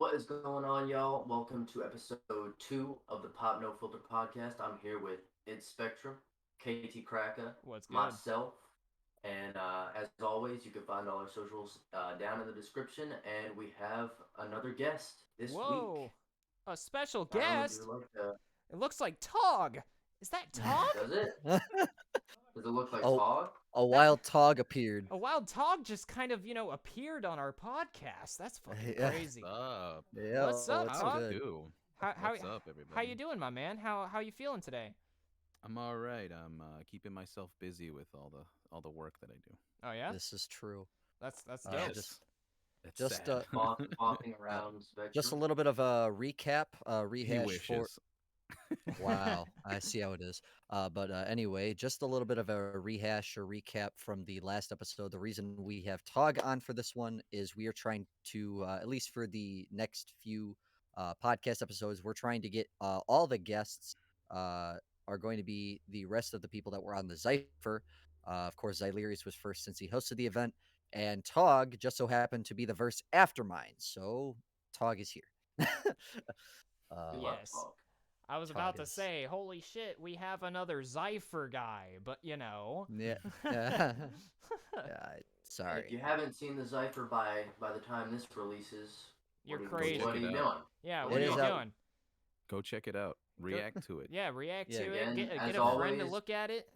What is going on, y'all? Welcome to episode 2 of the Pop No Filter podcast. I'm here with It's Spectrum, KT Cracker, What's good? myself, and as always, you can find all our socials down in the description. And we have another guest this week. Whoa, a special Not only do guest? we like to, It looks like Tog. Is that Tog? does it? Does it look like a, Todd? a That wild tog appeared. a wild Tog just kind of, appeared on our podcast. That's fucking Yeah. crazy. Up? Yeah, What's up, what's Tog? good? Do? How What's up, everybody? how you doing, my man? How you feeling today? I'm all right. I'm keeping myself busy with all the work that I do. Oh yeah, This is true. that's Uh, dope. just- It's just, sad. Bopping around Spectrum. Just a little bit of a recap, he rehash for. wishes. Wow, I see how it is. But anyway, just a little bit of a rehash or recap from the last episode. The reason we have Tog on for this one is we are trying to, at least for the next few podcast episodes, we're trying to get all the guests are going to be the rest of the people that were on the Xypher. Of course, Xylerius was first since he hosted the event, and Tog just so happened to be the verse after mine. So Tog is here. We love Yes. Todd. I was Tog about to is- say, holy shit, we have another Xypher guy, but Yeah. Yeah, And sorry. if you haven't seen the Xypher by the time this releases, You're what crazy. What are you Check it doing? out. Yeah, It what are is you out- doing? Go check it out. React to it. Yeah, react Yeah, to again, it. Get as a friend to always, look at it.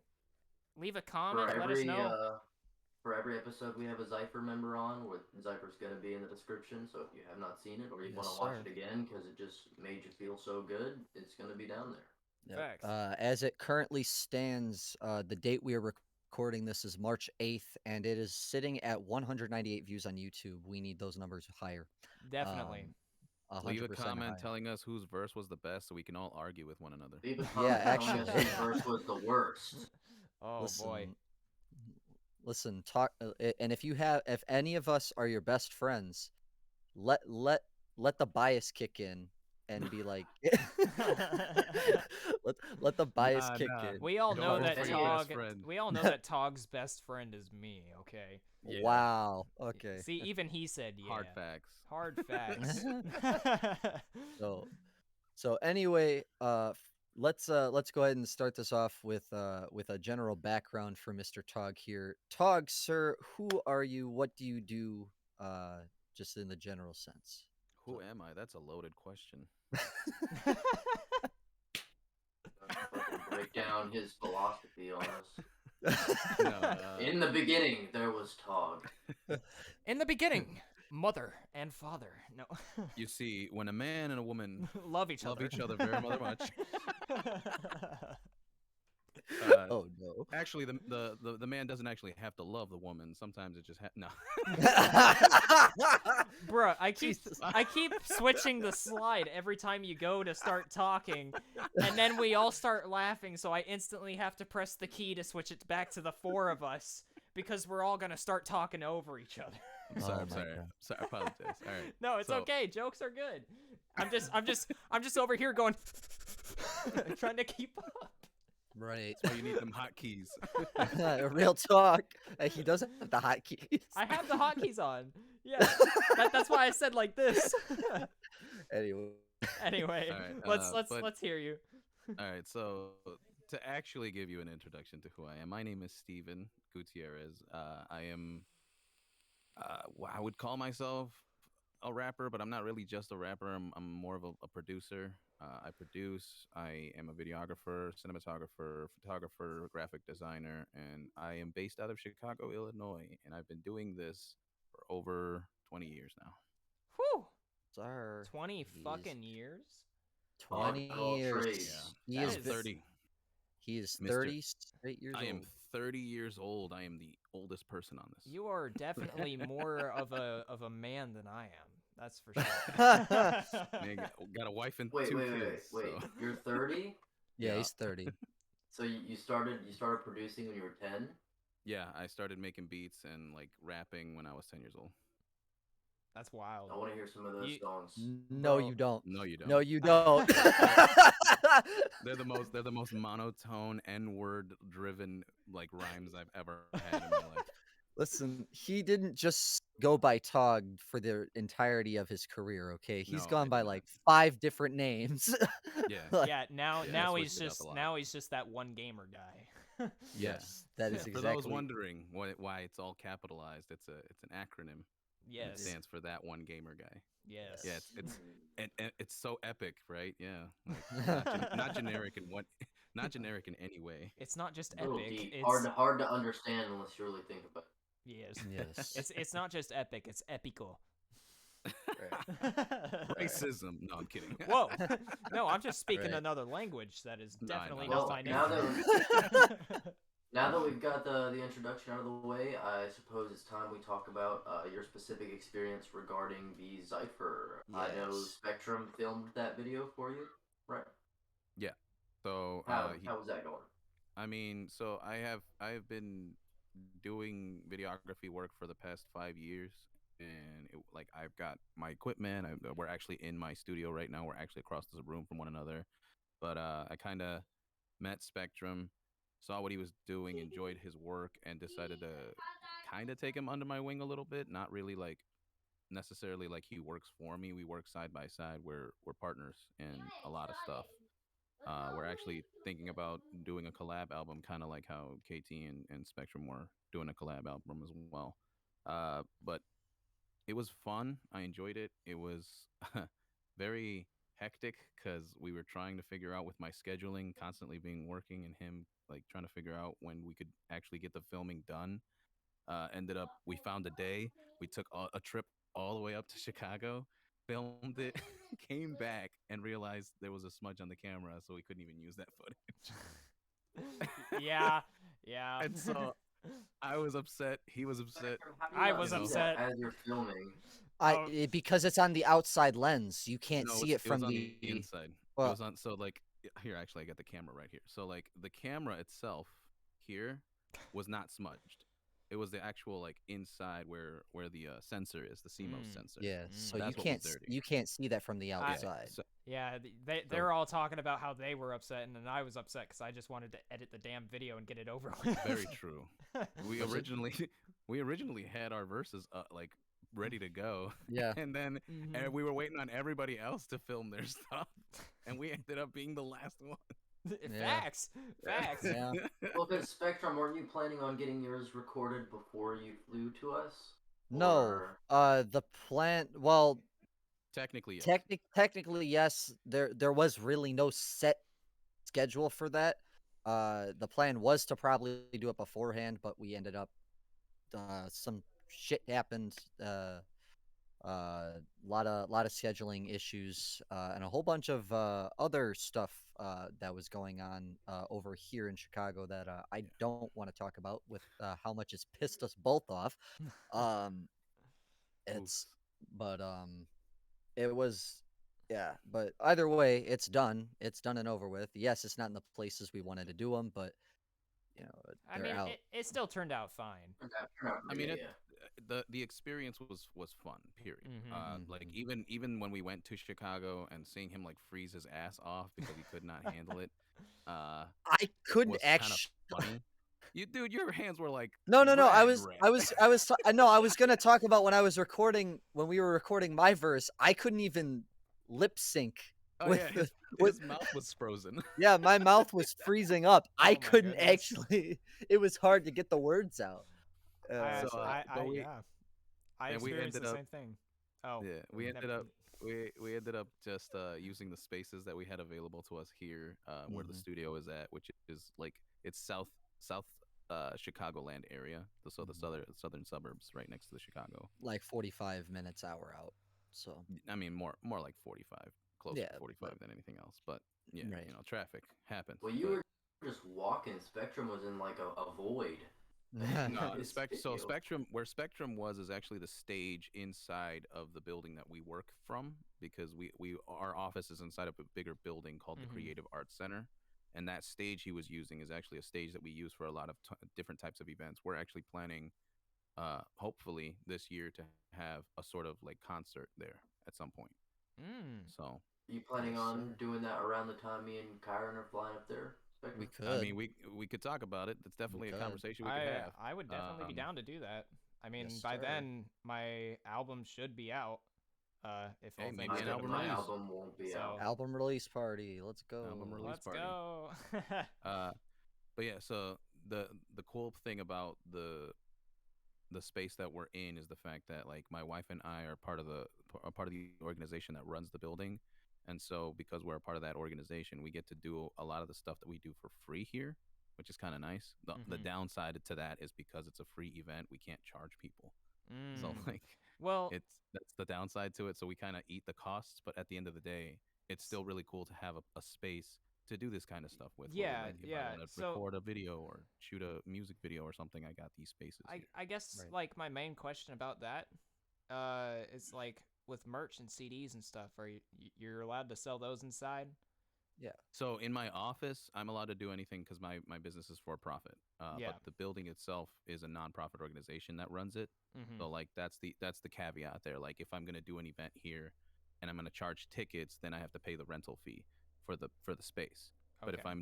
Leave a For comment. Let us every know. for every episode we have a Xypher member on, where Xypher's going to be in the description. So if you have not seen it or you Yes, want to watch sir. it again because it just made you feel so good, it's going to be down there. Yep. Facts. As it currently stands, the date we are recording this is March 8th, and it is sitting at 198 views on YouTube. We need those numbers higher. Definitely. 100% Leave a comment higher. telling us whose verse was the best, so we can all argue with one another. Leave a comment telling us actually- whose verse was the worst. Oh boy. Listen, talk, and if any of us are your best friends, let the bias kick in and be like, let the bias Nah, kick nah. in. We all Go know on, that who's your Tog. best friend? We all know that Tog's best friend is me. Okay. Yeah. Wow. Okay. See, even he said yeah. Hard facts. Hard facts. So anyway, let's go ahead and start this off with a general background for Mr. Tog here. Tog, sir, who are you? What do you do? Just in the general sense. Who am I? That's a loaded question. Fucking break down his philosophy on us. No, In the beginning, there was Tog. In the beginning, mother and father. No. you see, when a man and a woman Love each love other. each other very much. Oh no. Actually, the man doesn't actually have to love the woman. Sometimes it just no. Bruh, I keep Jesus. I keep switching the slide every time you go to start talking, and then we all start laughing, so I instantly have to press the key to switch it back to the four of us because we're all gonna start talking over each other. I'm sorry. Oh I'm my sorry. God. Sorry. I apologize. All right. No, it's So- okay. Jokes are good. I'm just over here going trying to keep up. Right. That's why you need them hotkeys. Real talk. He doesn't have the hotkeys. I have the hotkeys on. Yeah, that's why I said like this. Anyway. Anyway, All right, but- let's hear you. All right, so to actually give you an introduction to who I am, my name is Steven Gutierrez. I am, I would call myself a rapper, but I'm not really just a rapper. I'm more of a producer. I produce. I am a videographer, cinematographer, photographer, graphic designer, and I am based out of Chicago, Illinois. And I've been doing this for over 20 years now. Whew. Sir. 20 He's fucking years? 20 All years. trades. He That is is- 30. He is Mr. 30 straight years I am old. 30 years old. I am the oldest person on this. You are definitely more of a man than I am. That's for sure. Man, got a wife and Wait, two wait, wait, kids. wait. So. You're 30, Yeah, Yeah. he's 30. so you started producing when you were 10. Yeah, I started making beats and like rapping when I was 10 years old. That's wild. I want to hear some of those You- songs. No, Bro. you don't. No, you don't. No, you don't. They're the most monotone N-word driven like rhymes I've ever had in my life. Listen, he didn't just go by Tog for the entirety of his career, okay? He's No, I gone did by not. like 5 different names. Yeah, Like, Yeah, now yeah, I now switched he's it up a just lot. now he's just that one gamer guy. Yeah. yes, that is For those exactly. wondering why it's all capitalized, it's an acronym, and it Yes. stands for that one gamer guy. Yeah, Yes. it's and it's so epic, right? Yeah, like not Yes. generic in what, not generic in any way. It's not just A little epic, deep, it's hard to understand unless you really think about it. yes. Yes. It's not just epic, it's epico. Right. Right. Racism. No, I'm kidding. Whoa. No, I'm just speaking Right. another language that is No, I know. definitely I was not Well, my talking now native. that generically. now that we've got the introduction out of the way, I suppose it's time we talk about your specific experience regarding the Xypher. I know Yes. Spectrum filmed that video for you, right? Yeah. So How was that going? I mean, so I have been doing videography work for the past 5 years, and like I've got my equipment. We're actually in my studio right now. We're actually across the room from one another. But I kind of met Spectrum, saw what he was doing, enjoyed his work, and decided to kind of take him under my wing a little bit. Not really like necessarily like he works for me. We work side by side. We're partners in a lot of stuff. We're actually thinking about doing a collab album, kind of like how KT and Spectrum were doing a collab album as well. But it was fun. I enjoyed it. It was very hectic because we were trying to figure out with my scheduling constantly being working and him like trying to figure out when we could actually get the filming done. Ended up we found a day. We took a trip all the way up to Chicago, filmed it, came back, and realized there was a smudge on the camera, so we couldn't even use that footage. Yeah. Yeah. And so I was upset. He was upset. Spectrum, how do you I not You was see know, that upset. as you're filming? Oh, Because it's on the outside lens. You can't no, see it it was from on the the inside. It well, was on. So like here, actually, I got the camera right here. So like the camera itself here was not smudged. It was the actual like inside where the sensor is, the CMOS mm, sensor. yeah, mm. so That's what was dirty. you can't see that from the I Yeah. outside. So yeah, they so were all talking about how they were upset, and then I was upset because I just wanted to edit the damn video and get it over with. very true. We Was it? originally we originally had our verses like ready to go, Yeah. and then Mhm. we were waiting on everybody else to film their stuff, and we ended up being the last one. Yeah. Facts, facts. Yeah. Well, because Spectrum, weren't you planning on getting yours recorded before you flew to us? No. Or The plan. Well, Technically, yes. technically, yes. There was really no set schedule for that. The plan was to probably do it beforehand, but we ended up some shit happened. Lot of scheduling issues and a whole bunch of other stuff that was going on over here in Chicago that I don't want to talk about with how much it's pissed us both off. Um, it's Oof. but it was yeah, but either way, it's done. It's done and over with. Yes, it's not in the places we wanted to do them, but you know I they're mean, out. it still turned out fine. turned out I pretty mean, good, yeah. the experience was fun. Period. Hmm. Like Mhm. even when we went to Chicago and seeing him like freeze his ass off because he could not handle it, uh, I couldn't was kind of actually. funny. You dude, your hands were like No, no, no. red. No, I was gonna talk about when we were recording my verse. I couldn't even lip sync Oh with yeah, with. his mouth was frozen. Yeah, my mouth was freezing up. I Oh my couldn't goodness. actually. It was hard to get the words out. I, So, So but we yeah, I and we experienced ended the up same thing. Oh, yeah, we ended up just using the spaces that we had available to us here, where the mhm, studio is at, which is like it's south Chicagoland area, so the mhm. southern suburbs right next to the Chicago. Like 45 minutes hour out. So I mean, more like 45, closer to yeah, but 45 than anything else. But yeah, right. traffic happens. Well, you But were just walking. Spectrum was in like a void no, in his video. Spectrum, where Spectrum was, is actually the stage inside of the building that we work from, because we our office is inside of a bigger building called the hmm. Creative Arts Center, and that stage he was using is actually a stage that we use for a lot of different types of events. We're actually planning, hopefully this year, to have a sort of like concert there at some point. Mm. So Are you planning Yes, on sir. doing that around the time me and Kyron are flying up there? We Spectre? I could. mean, we could talk about it. That's We definitely a could. conversation we could I have. I would definitely be Um, down to do that. I Yes, mean, by sir. then my album should be out. If all Hey, things maybe an go to album My plan. release. album won't be So out. Album release party. Let's Album go. release let's party. go. Uh, but yeah, so the cool thing about the space that we're in is the fact that like my wife and I are part of the organization that runs the building, and so because we're a part of that organization, we get to do a lot of the stuff that we do for free here, which is kind of nice. The Mhm. downside to that is because it's a free event, we can't charge people. So Mm. like Well, that's the downside to it. So we kind of eat the costs, but at the end of the day, it's still really cool to have a space to do this kind of stuff with. Where yeah, like if I yeah. want to So record a video or shoot a music video or something, I got these spaces I here. I guess Right. like my main question about that is like with merch and CDs and stuff, are you're allowed to sell those inside? Yeah. So in my office, I'm allowed to do anything because my business is for profit. Yeah. But the building itself is a nonprofit organization that runs it. Mhm. So like that's the caveat there. Like if I'm gonna do an event here, and I'm gonna charge tickets, then I have to pay the rental fee for the space. But Okay. if I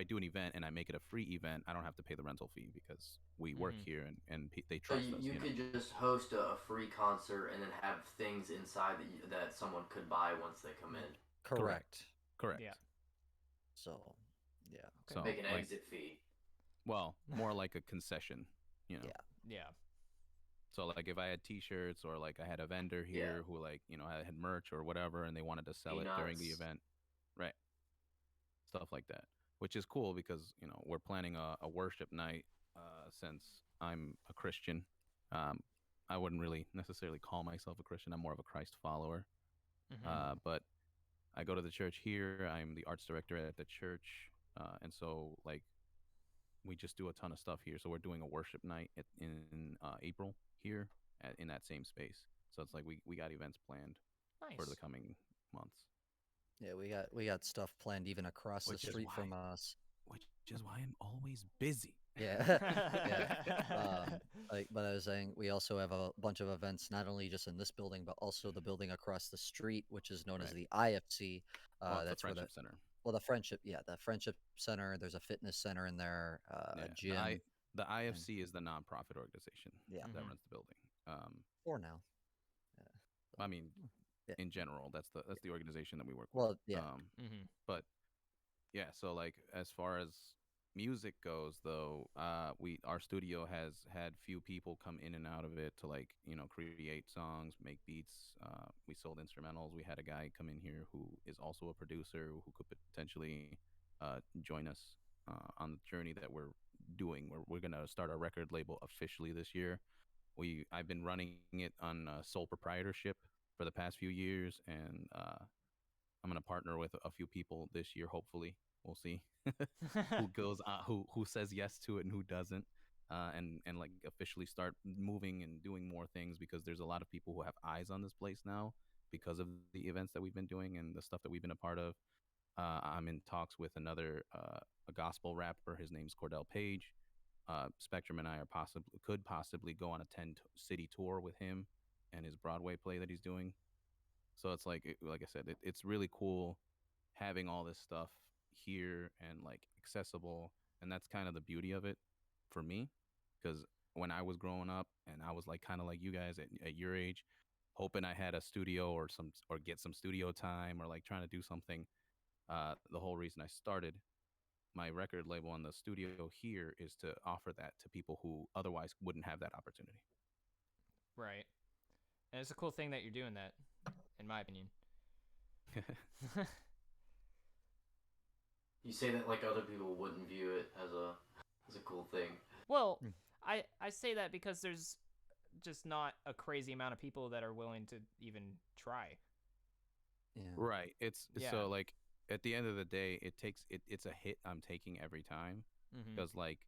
do an event and I make it a free event, I don't have to pay the rental fee because we work Mhm. here and they So trust us. you could just host a free concert and then have things inside that someone could buy once they come in. Correct. Correct. Yeah. So, yeah. Okay. So Make an like, exit fee. well, more like a concession, you know. Yeah. Yeah. So like if I had T-shirts or like I had a vendor Yeah. here who like had merch or whatever, and they wanted to sell it during the Peanuts. event, right? Stuff like that, which is cool because we're planning a worship night. Since I'm a Christian, um, I wouldn't really necessarily call myself a Christian. I'm more of a Christ follower. Mhm. But I go to the church here. I'm the arts director at the church, and so like we just do a ton of stuff here. So we're doing a worship night in April here in that same space. So it's like we got events planned for the Nice. coming months, Yeah, we got stuff planned even across the which is street why from us. I'm always busy. Yeah. Yeah. But I was saying we also have a bunch of events not only just in this building but also the building across the street, which is known as Right. the IFC. Well, it's the That's where Friendship Center. the friendship center. There's a fitness center in there, Yeah, a gym. the And IFC is the nonprofit organization yeah, that Mhm. runs the building. for now. Yeah. I mean, Yeah. in general, that's the organization that we work with. Well, yeah. Mhm. But yeah, so like as far as music goes though, our studio has had few people come in and out of it to like create songs, make beats. We sold instrumentals. We had a guy come in here who is also a producer who could potentially join us on the journey that we're doing. We're gonna start our record label officially this year. I've been running it on sole proprietorship for the past few years, and I'm gonna partner with a few people this year. Hopefully, we'll see who goes who says yes to it and who doesn't, and like officially start moving and doing more things because there's a lot of people who have eyes on this place now because of the events that we've been doing and the stuff that we've been a part of. I'm in talks with another a gospel rapper. His name's Cordell Page. Spectrum and I could possibly go on a 10 city tour with him and his Broadway play that he's doing. So it's like I said, it's really cool having all this stuff here and like accessible, and that's kind of the beauty of it for me. Because when I was growing up, and I was like kind of like you guys at your age, hoping I had a studio or get some studio time or like trying to do something. The whole reason I started my record label on the studio here is to offer that to people who otherwise wouldn't have that opportunity. Right. And it's a cool thing that you're doing that, in my opinion. You say that like other people wouldn't view it as a cool thing. Well, Mm. I say that because there's just not a crazy amount of people that are willing to even try. Yeah. Right. It's Yeah. so like at the end of the day, it's a hit I'm taking every time Mhm. because like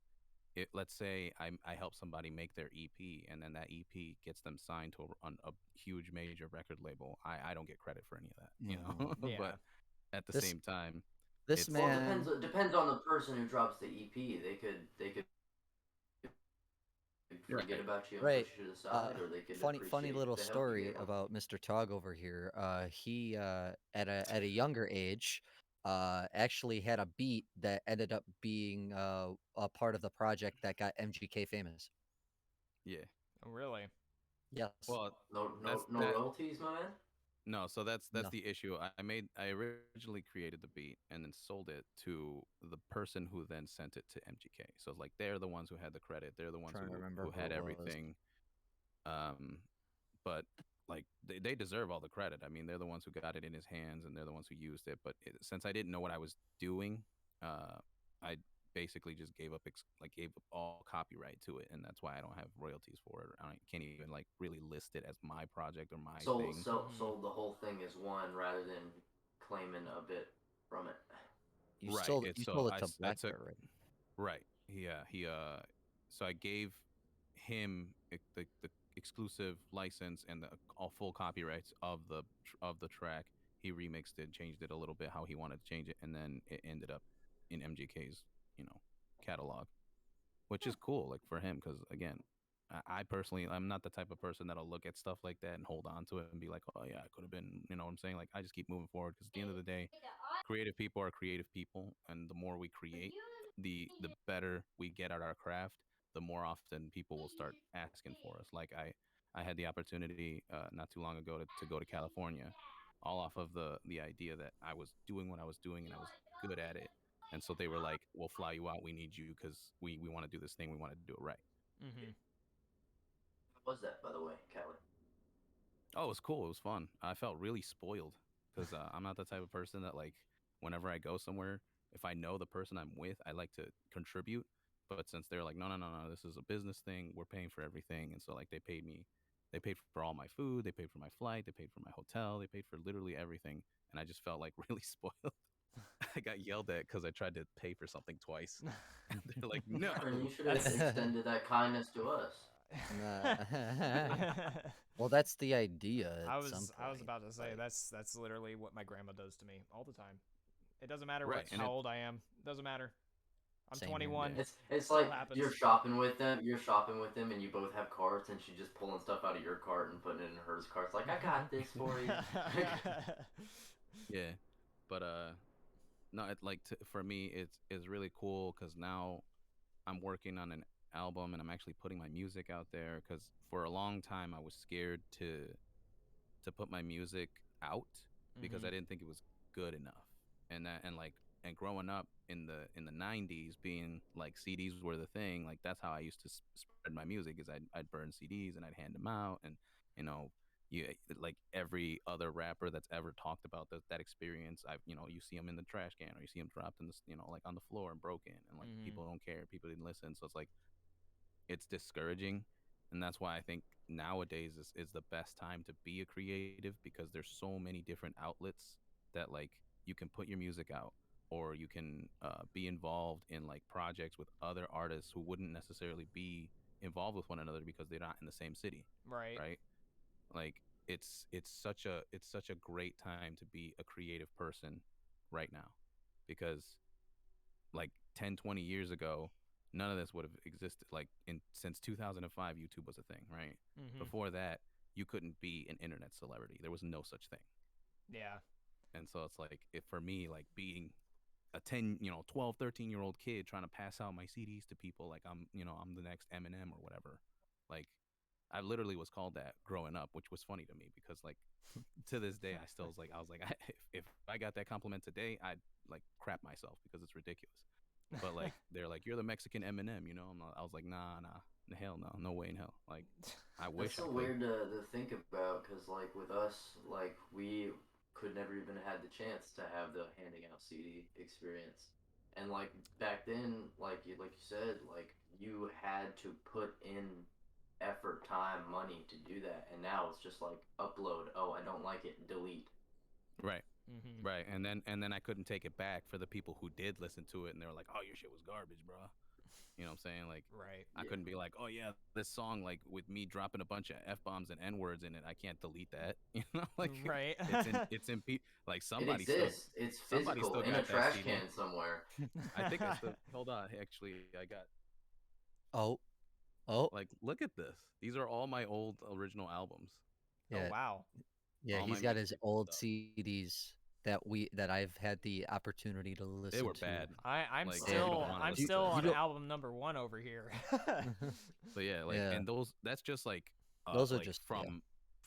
let's say I help somebody make their EP and then that EP gets them signed to a huge major record label. I don't get credit for any of that, you know. Yeah. But at the This same time, this it's Well, it man. depends on the person who drops the EP. They could forget right. about you and Right. push you to the side, or they could Funny appreciate little the help you story gave them. about Mr. Togg over here. He at a younger age, actually had a beat that ended up being a part of the project that got MGK famous. Yeah. Oh, really? Yes. Well, No that's no that. royalties, my man. No, so that's No. the issue. I originally created the beat and then sold it to the person who then sent it to MGK. So it's like they're the ones who had the credit. They're the ones Trying to remember who who had it was. everything. Um, but like they deserve all the credit. I mean, they're the ones who got it in his hands and they're the ones who used it. But since I didn't know what I was doing, I basically just gave up all copyright to it, and that's why I don't have royalties for it. I can't even like really list it as my project or my Sold thing. sold Mm-hmm. sold the whole thing as one rather than claiming a bit from it. Right. It's You so sold it to I Black took Bear, right? right. He so I gave him the exclusive license and the all full copyrights of the track. He remixed it, changed it a little bit how he wanted to change it, and then it ended up in MGK's, you know, catalog, which is cool, like for him, because again, I personally, I'm not the type of person that'll look at stuff like that and hold on to it and be like, oh yeah, it could have been, you know what I'm saying? Like I just keep moving forward because at the end of the day, creative people are creative people, and the more we create, the better we get at our craft, the more often people will start asking for us. Like I had the opportunity not too long ago to go to California, all off of the idea that I was doing what I was doing and I was good at it, and so they were like, "We'll fly you out. We need you because we want to do this thing. We want to do it right." Mm-hmm. How was that, by the way, Callie? Oh, it was cool. It was fun. I felt really spoiled because I'm not the type of person that like whenever I go somewhere, if I know the person I'm with, I like to contribute. But since they're like, no, no, no, no, this is a business thing. We're paying for everything, and so like they paid for all my food, they paid for my flight, they paid for my hotel, they paid for literally everything, and I just felt like really spoiled. I got yelled at because I tried to pay for something twice, and they're like, no. Then you should have That's extended that kindness to us. Nah. Well, that's the idea at some I was point. about to say Like, that's literally what my grandma does to me all the time. It doesn't matter Right, and how it old I am. It doesn't matter. I'm same here. 21. yeah. It's Still like happens. you're shopping with them. You're shopping with them, and you both have carts, and she's just pulling stuff out of your cart and putting it in hers cart. It's like I got this for you. Yeah, but no, for me, it's really cool because now I'm working on an album and I'm actually putting my music out there. Because for a long time I was scared to put my music out because Mm-hmm. I didn't think it was good enough. And growing up in the 90s, being like CDs were the thing, like that's how I used to spread my music is I'd burn CDs and I'd hand them out. And you know you like every other rapper that's ever talked about that experience, I've you see them in the trash can or you see them dropped in the like on the floor and broken, and like Mm-hmm. people don't care, people didn't listen, so it's like it's discouraging. And that's why I think nowadays is the best time to be a creative because there's so many different outlets that like you can put your music out, or you can be involved in like projects with other artists who wouldn't necessarily be involved with one another because they're not in the same city, Right. right? Like it's such a great time to be a creative person right now, because like 10, 20 years ago, none of this would have existed. Like in since 2005, YouTube was a thing, right? Mm-hmm. Before that, you couldn't be an internet celebrity. There was no such thing. Yeah. And so it's like if for me like being a 10, 12, 13-year-old kid trying to pass out my CDs to people like I'm the next Eminem or whatever. Like I literally was called that growing up, which was funny to me because like to this day I was like if I got that compliment today, I'd like crap myself because it's ridiculous. But like they're like, you're the Mexican Eminem, I was like, nah, hell no, no way in hell. Like I That's wish I so could. weird to think about, because like with us, like we could never even had the chance to have the handing out CD experience, and like back then, like you said, like you had to put in effort, time, money to do that, and now it's just like upload. Oh, I don't like it, delete. Right. Mm-hmm. Right. And then I couldn't take it back for the people who did listen to it and they were like, "Oh, your shit was garbage, bro." You know what I'm saying? Like Right. I Yeah, couldn't be like, "Oh yeah, this song like with me dropping a bunch of F-bombs and N-words in it, I can't delete that." Like Right. like it somebody still exists. It's somebody physical still in a got that trash CD. can somewhere. I think I still hold on, actually I got oh, oh, like look at this. These are all my old original albums. Oh yeah, wow. yeah. All my He's got his mixtapes and old stuff. CDs. that I've had the opportunity to They listen were to. bad. I'm Like And you don't still want to I'm listen you to still them. you on don't album number 1 over here. But yeah, like yeah, and those that's just those are like just yeah.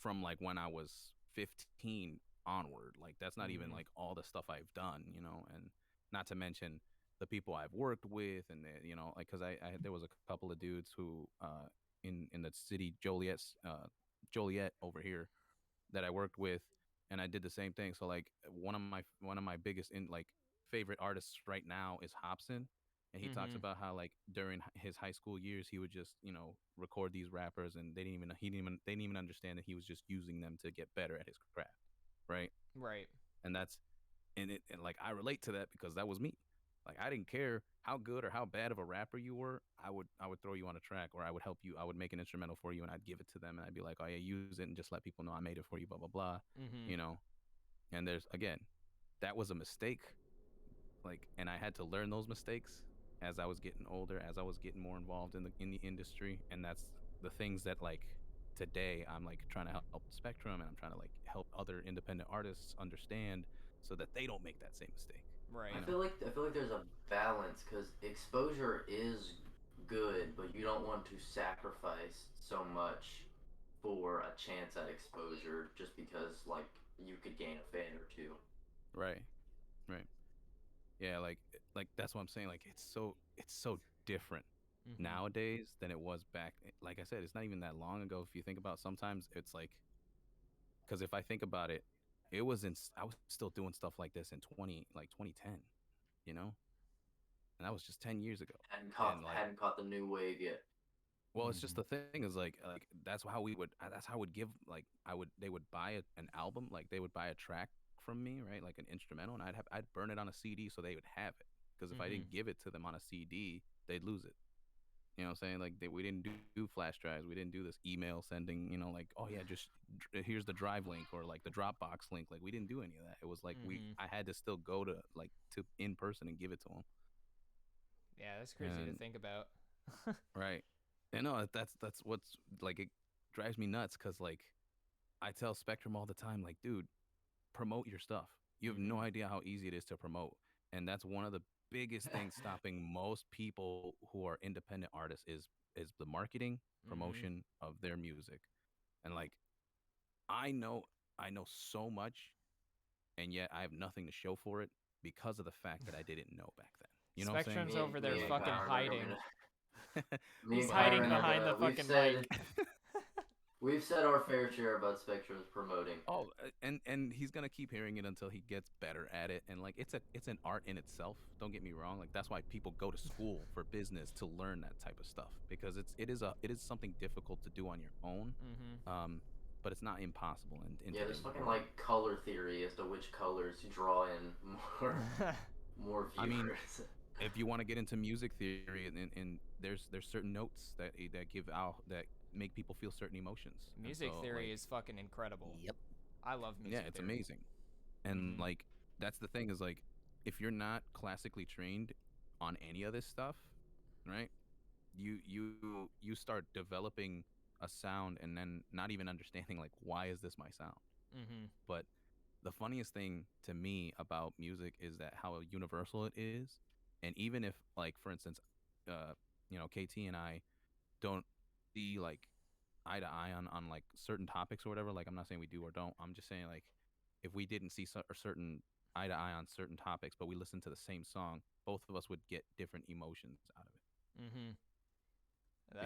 from like when I was 15 onward. Like that's not even Mhm. like all the stuff I've done, and not to mention the people I've worked with and like cuz I there was a couple of dudes who in the city Joliet over here that I worked with, and I did the same thing. So like one of my biggest in like favorite artists right now is Hobson, and he talks Mhm. about how like during his high school years he would just record these rappers, and they didn't even understand that he was just using them to get better at his craft, right? Right. And that's and like I relate to that because that was me. Like I didn't care how good or how bad of a rapper you were. I would throw you on a track, or I would help you. I would make an instrumental for you, and I'd give it to them, and I'd be like, oh yeah, use it, and just let people know I made it for you, blah blah blah, Mhm. you know. And there's again, that was a mistake. Like, and I had to learn those mistakes as I was getting older, as I was getting more involved in the industry, and that's the things that like today I'm like trying to help Spectrum, and I'm trying to like help other independent artists understand so that they don't make that same mistake. Right. You know? I feel like there's a balance because exposure is good, but you don't want to sacrifice so much for a chance at exposure just because like you could gain a fan or two. Right. Right. Yeah, like that's what I'm saying. Like it's so different Mhm. nowadays than it was back. Like I said, it's not even that long ago. If you think about, sometimes it's like because if I think about it, I was still doing stuff like this in 2010, you know, and that was just 10 years ago. And like, Hadn't caught the new wave yet. well, it's just Mhm. the thing is like that's how I would give like I would they would buy an album, like they would buy a track from me, right, like an instrumental, and I'd burn it on a CD so they would have it, because if I Mhm. didn't give it to them on a CD, they'd lose it. You know what I'm saying? Like we didn't do flash drives. We didn't do this email sending. Like, oh yeah, just here's the drive link or like the Dropbox link. Like we didn't do any of that. It was like Mhm. I had to still go to in person and give it to them. Yeah, that's crazy to And think about. right, and no, that's what's like it drives me nuts because like I tell Spectrum all the time, like, dude, promote your stuff. You have no Mhm. idea how easy it is to promote, and that's one of the biggest things stopping most people who are independent artists is the marketing Mhm. promotion of their music. And like I know I know so much, and yet I have nothing to show for it because of the fact that I didn't know back then. You know what I'm saying? Spectrum's over there And Me and like fucking Kyron are hiding. gonna me He's and but I hiding Kyron mean, are behind the gonna fucking mic. we've said our fair share about Spectrum's promoting. oh, and he's gonna keep hearing it until he gets better at it. And like it's an art in itself. Don't get me wrong. Like that's why people go to school for business to learn that type of stuff, because it is something difficult to do on your own. Mhm. Um, but it's not impossible in Yeah, there's today's fucking world. like color theory as to which colors draw in more I mean, viewers. if you want to get into music theory, and there's certain notes that give out that make people feel certain emotions, and Music so theory like is fucking incredible. Yep. I love yeah, music it's theory. amazing. And Mhm. like that's the thing is like if you're not classically trained on any of this stuff, right? You start developing a sound and then not even understanding like why is this my sound. Mhm. But the funniest thing to me about music is that how universal it is. And even if like for instance KT and I don't see like eye to eye on like certain topics or whatever, like I'm not saying we do or don't, I'm just saying like if we didn't see a certain eye to eye on certain topics but we listened to the same song, both of us would get different emotions out of it, Mhm.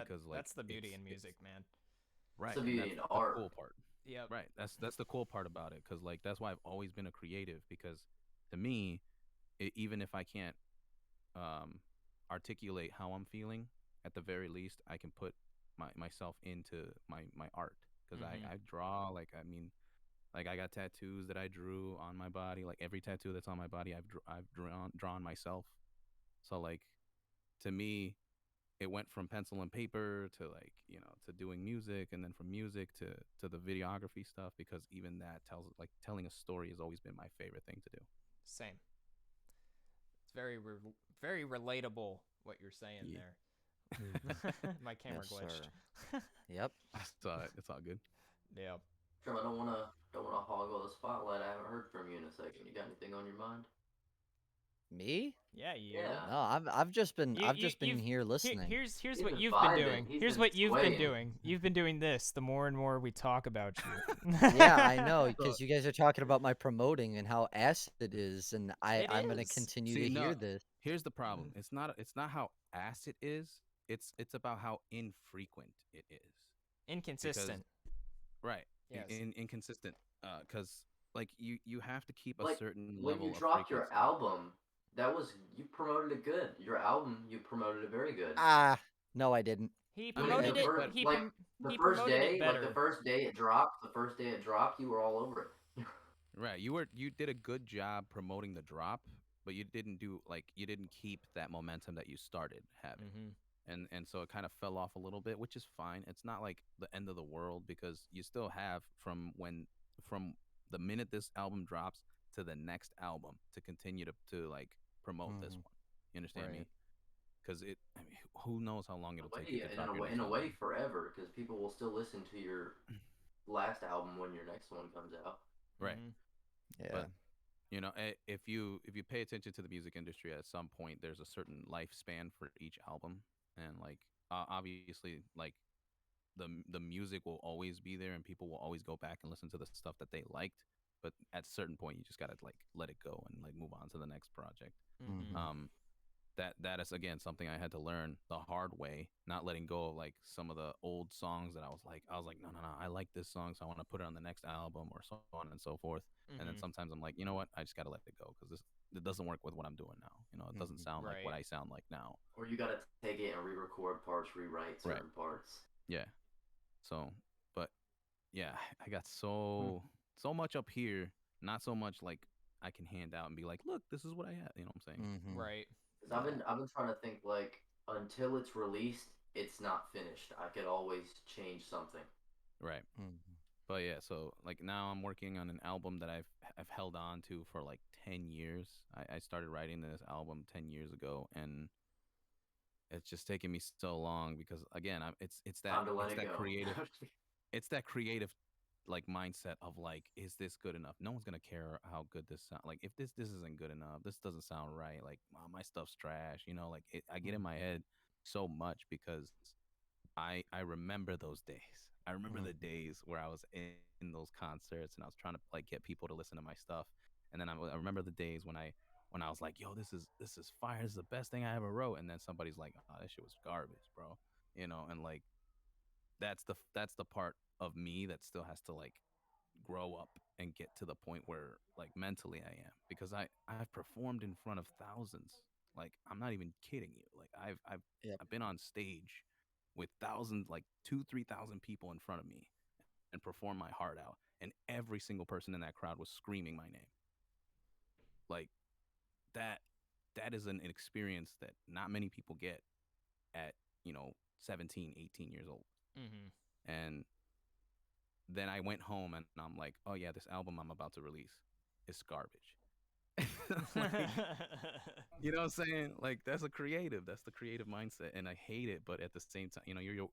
because like That's the beauty in it's music, man. It's right, the and beauty that's in the art. cool part. Yep. Right, that's the cool part about it, because like that's why I've always been a creative, because to me even if I can't um articulate how I'm feeling, at the very least I can put myself into my art, because Mhm. I draw, like I mean, like I got tattoos that I drew on my body, like every tattoo that's on my body I've drawn myself. So like to me it went from pencil and paper to like to doing music, and then from music to the videography stuff, because even that telling a story has always been my favorite thing to do. Same. It's very relatable what you're saying Yeah. Mhm. there. My Yes, camera glitched. sir. Yep. It's all good. Yeah. Trim, I don't wanna hog all the spotlight. I haven't heard from you in a second. You got on your mind? Me? Yeah, you. Yeah. No, I've just been here listening. Here's He's what been you've been vibing. doing. He's Here's been what you've been swaying. doing. You've been doing this. The more and more we talk about you. Yeah, I know, So because you guys are talking about my promoting and how acid it is, and It I'm gonna is continue see, to no, hear this. here's the problem. It's not how ass it is. It's about how infrequent it is. Because inconsistent. right, Yes. inconsistent. Because like you have to keep a Like certain when you level of dropped your frequency. album, that was you promoted it good. Your album, you promoted it very good. Ah, no, I didn't. He I mean, promoted it. But He promoted it the better. first day it dropped, you were all over it. right, you did a good job promoting the drop, but you didn't do like you didn't keep that momentum that you started having. Mhm. And so it kind of fell off a little bit, which is fine. It's not like the end of the world because you still have from the minute this album drops to the next album to continue to like promote this Hmm. one. You understand Right. me? Because I mean, who knows how long In it'll a take you way, to drop your in next a way, album? forever, because people will still listen to your last album when your next one comes out. Right. Mhm. Yeah. But if you pay attention to the music industry, at some point there's a certain lifespan for each album, and like obviously like the music will always be there and people will always go back and listen to the stuff that they liked, but at a certain point you just gotta like let it go and like move on to the next project. Mhm. Hmm. um that is again something I had to learn the hard way, not letting go of like some of the old songs that I was like no, I like this song, so I want to put it on the next album or so on and so forth. And then Mhm. sometimes I'm like, you know what, I just gotta let it go because this it doesn't work with what I'm doing now. It doesn't Hmm. sound like what Right. I sound like now. Or you gotta take it and re-record parts, rewrite Right. certain parts. Yeah. So but yeah, I got Hmm. so much up here, not so much like I can hand out and be like, look, this is what I have. You know what I'm saying? Hmm. Right. Because Yeah. I've been trying to think like until it's released, it's not finished. I could always change something. Right. Hmm. But yeah, so like now I'm working on an album that I've held on to for like 10 years. I started writing this album 10 years ago, and it's just taken me so long because again, Time to let it's it that go. creative like mindset of like, is this good enough? No one's gonna care how good this sound. Like if this isn't good enough, this doesn't sound right. Like my stuff's trash. Like I get in my head so much because I remember those days. I remember the Hmm. days where I was in those concerts and I was trying to like get people to listen to my stuff. And then I remember the days when I was like, "Yo, this is fire. This is the best thing I ever wrote." And then somebody's like, "Oh, that shit was garbage, bro." And like that's the part of me that still has to like grow up and get to the point where like mentally I am, because I've performed in front of thousands. Like I'm not even kidding you. Like Yep. I've been on stage with thousands, like 2-3,000 people in front of me and perform my heart out, and every single person in that crowd was screaming my name. Like that that is an experience that not many people get at 17, 18 years old. Mhm. And then I went home and I'm like, oh yeah, this album I'm about to release is garbage. Like, you know what I'm saying? Like that's the creative mindset, and I hate it. But at the same time,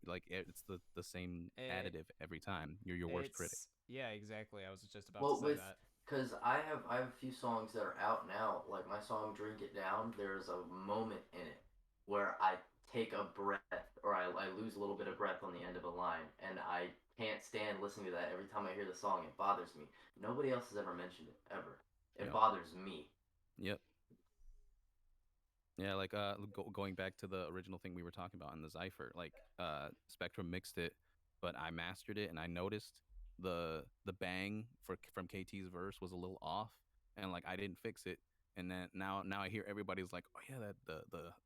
like it's the same Eh, additive every time. You're your worst critic. yeah, exactly. I was just about to Well, say with that. because I have a few songs that are out now. Like my song "Drink It Down," there's a moment in it where I take a breath or I lose a little bit of breath on the end of a line, and I can't stand listening to that. Every time I hear the song, it bothers me. Nobody else has ever mentioned it ever. It Yep. bothers me. Yep. Yeah, like going back to the original thing we were talking about in the Xypher, like Spectrum mixed it, but I mastered it, and I noticed the bang from KT's verse was a little off, and like I didn't fix it, and then now I hear everybody's like, oh yeah, that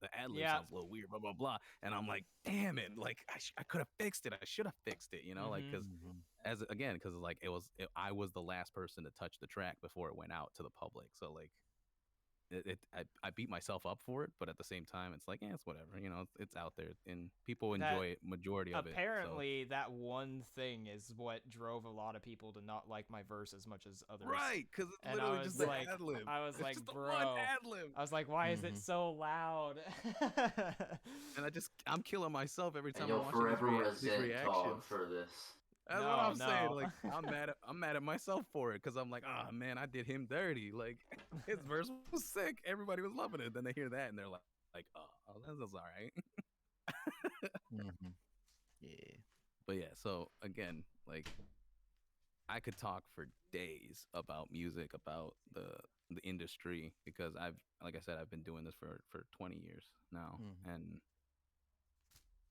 the ad lib Yeah. sounds a little weird, blah blah blah, and I'm like, damn it, like I could have fixed it, I should have fixed it, like Mhm. because Hmm. because like I was the last person to touch the track before it went out to the public, so like I beat myself up for it, but at the same time, it's like, yeah, it's whatever. It's out there, and people That enjoy it, majority of it. So apparently that one thing is what drove a lot of people to not like my verse as much as others. right, because it's And literally just the ad lib. I was It's like, just the one bro, ad lib, I was like, why is it Hmm. so loud? and I'm killing myself every And time I'm you'll watching forever these resent reactions. Tog for this. That's what No, I'm saying. no. Like I'm mad at myself for it because I'm like, oh man, I did him dirty. Like his verse was sick. Everybody was loving it. Then they hear that and they're like, oh, that's all right. Hmm. Yeah. But yeah, so again, like I could talk for days about music, about the industry because like I said, I've been doing this for 20 years now, Hmm. and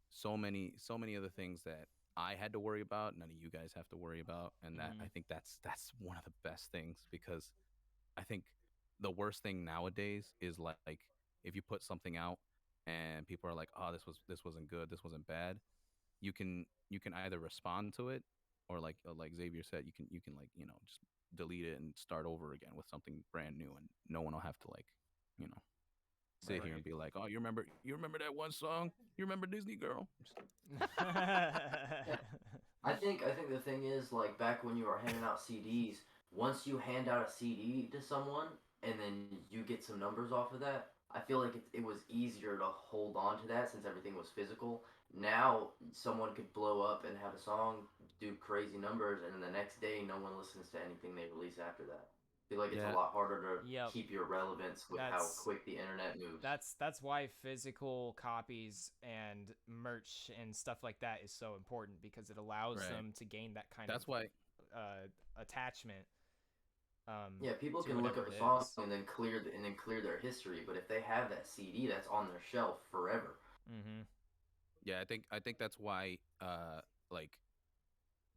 so many other things that I had to worry about, none of you guys have to worry about, and that I Mhm. think that's one of the best things because I think the worst thing nowadays is like if you put something out and people are like, "Oh, this wasn't good, this wasn't bad." You can either respond to it or like Xavier said, you can like, just delete it and start over again with something brand new and no one will have to like, you know, sit Right. here and Right. be like, "Oh, you remember that one song? You remember Disney Girl?" Yeah. I think the thing is like back when you were handing out CDs, once you hand out a CD to someone and then you get some numbers off of that, I feel like it was easier to hold on to that since everything was physical. Now someone could blow up and have a song do crazy numbers, and then the next day no one listens to anything they release after that. I feel like it's a Yeah, lot harder to Yep. keep your relevance with how That's quick the internet moves. that's why physical copies and merch and stuff like that is so important because it allows right. them to gain that kind of That's why attachment Yeah, people to can look whatever up it a song is. and then clear their history, but if they have that CD, that's on their shelf forever. Mhm. yeah, I think that's why like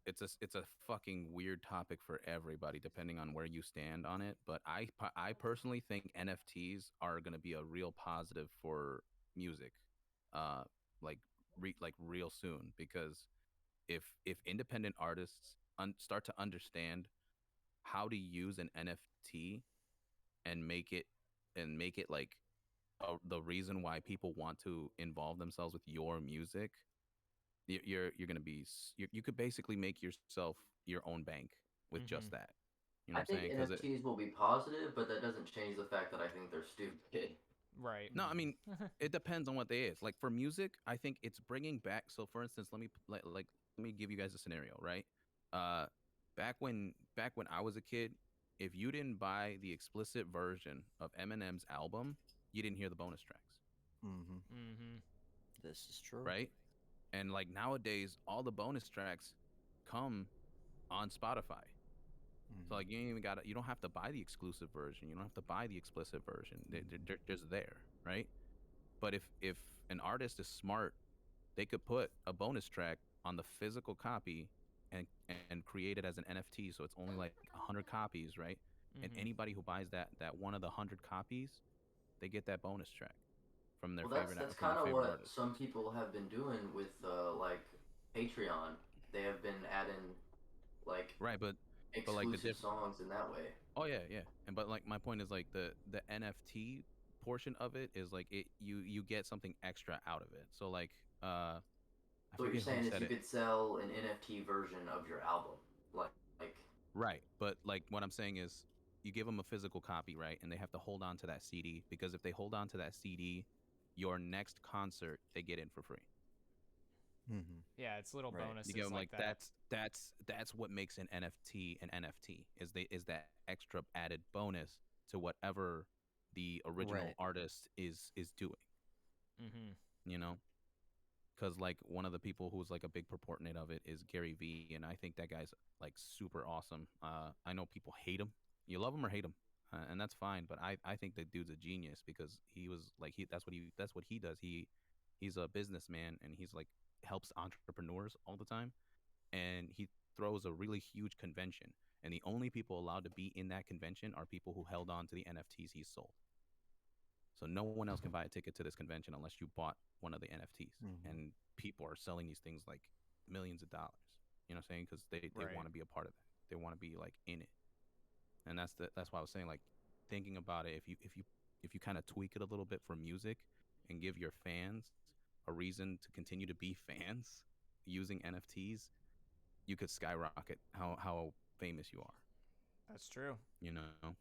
it's a fucking weird topic for everybody depending on where you stand on it, but I personally think NFTs are going to be a real positive for music uh like like real soon because if independent artists start to understand how to use an NFT and make it like the reason why people want to involve themselves with your music, you're gonna be you could basically make yourself your own bank with just Mhm. that. You know I what I'm think saying? Because it NFTs will be positive, but that doesn't change the fact that I think they're stupid. Right. no, I mean it depends on what they is. Like for music, I think it's bringing back. So for instance, let me give you guys a scenario, right? Uh, back when I was a kid, if you didn't buy the explicit version of Eminem's album, you didn't hear the bonus tracks, Hmm. Mhm. This is true. right? And like nowadays, all the bonus tracks come on Spotify. So Hmm. like you don't have to buy the exclusive version. You don't have to buy the explicit version. They're just there, right? But if an artist is smart, they could put a bonus track on the physical copy and create it as an NFT. So it's only like 100 copies, right? And Mhm. anybody who buys that one of the 100 copies, they get that bonus track from their Well, that's favorite that's from their kind of favorite what artist. some people have been doing with like Patreon. They have been adding like Right, but like the exclusive diff songs in that way. Oh yeah, yeah. And but like my point is like the NFT portion of it is like you get something extra out of it. So like I So what you're forget who saying is said you it. could sell an NFT version of your album, like Right. But like what I'm saying is you give them a physical copy, right? And they have to hold on to that CD because if they hold on to that CD, your next concert they get in for free. Hmm. Yeah, it's little Right. You give bonuses them like like that. that's what makes an NFT is that extra added bonus to whatever the original Right. artist is doing, Mhm. you know? Because like one of the people who's like a big proponent of it is Gary Vee, and I think that guy's like super awesome. I know people hate him, you love him or hate him, and that's fine. But I think the dude's a genius because he was like he does. He's a businessman and he's like helps entrepreneurs all the time, and he throws a really huge convention, and the only people allowed to be in that convention are people who held on to the NFTs he sold. So no one else can buy a ticket to this convention unless you bought one of the NFTs. Hmm. And people are selling these things like millions of dollars. You know what I'm saying? Because they Right. want to be a part of that. They want to be like in it. And that's why I was saying like thinking about it. If you kind of tweak it a little bit for music and give your fans a reason to continue to be fans using NFTs, you could skyrocket how famous you are. That's true. You know?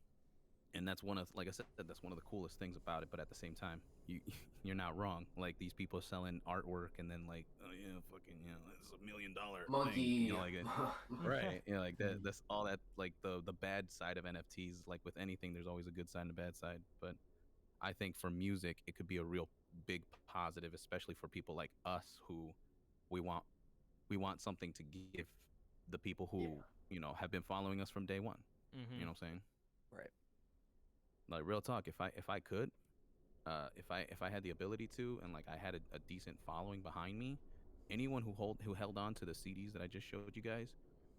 And that's one of, like I said, that's one of the coolest things about it. But at the same time, you you're not wrong. Like these people selling artwork, and then like, oh yeah, fucking, it's $1 million thing, Monkey. like it. Right. Like that's all that, like the bad side of NFTs. Like with anything, there's always a good side and a bad side. But I think for music, it could be a real big positive, especially for people like us who we want we want something to give the people who, Yeah. have been following us from day one. You Mm-hmm. know what I'm saying? Right. Like real talk, if I could, if I had the ability to, and like I had a decent following behind me, anyone who held on to the CDs that I just showed you guys,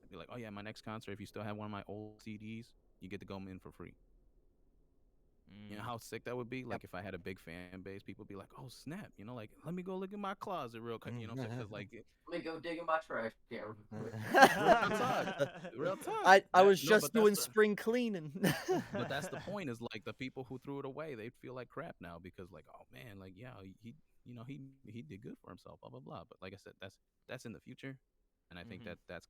I'd be like, oh yeah, my next concert, if you still have one of my old CDs, you get to go in for free. You know Mm. how sick that would be? Yep. Like if I had a big fan base, people would be like, "Oh snap!" Like let me go look in my closet real quick. You know what I'm saying? Because like Let me go dig in my trash can real quick. real talk, real talk. I That was no, just but that's doing the spring cleaning. but that's the point. Is like the people who threw it away, they'd feel like crap now because like, oh man, like yeah, he did good for himself, blah blah blah. But like I said, that's in the future, and I think Mm-hmm. that's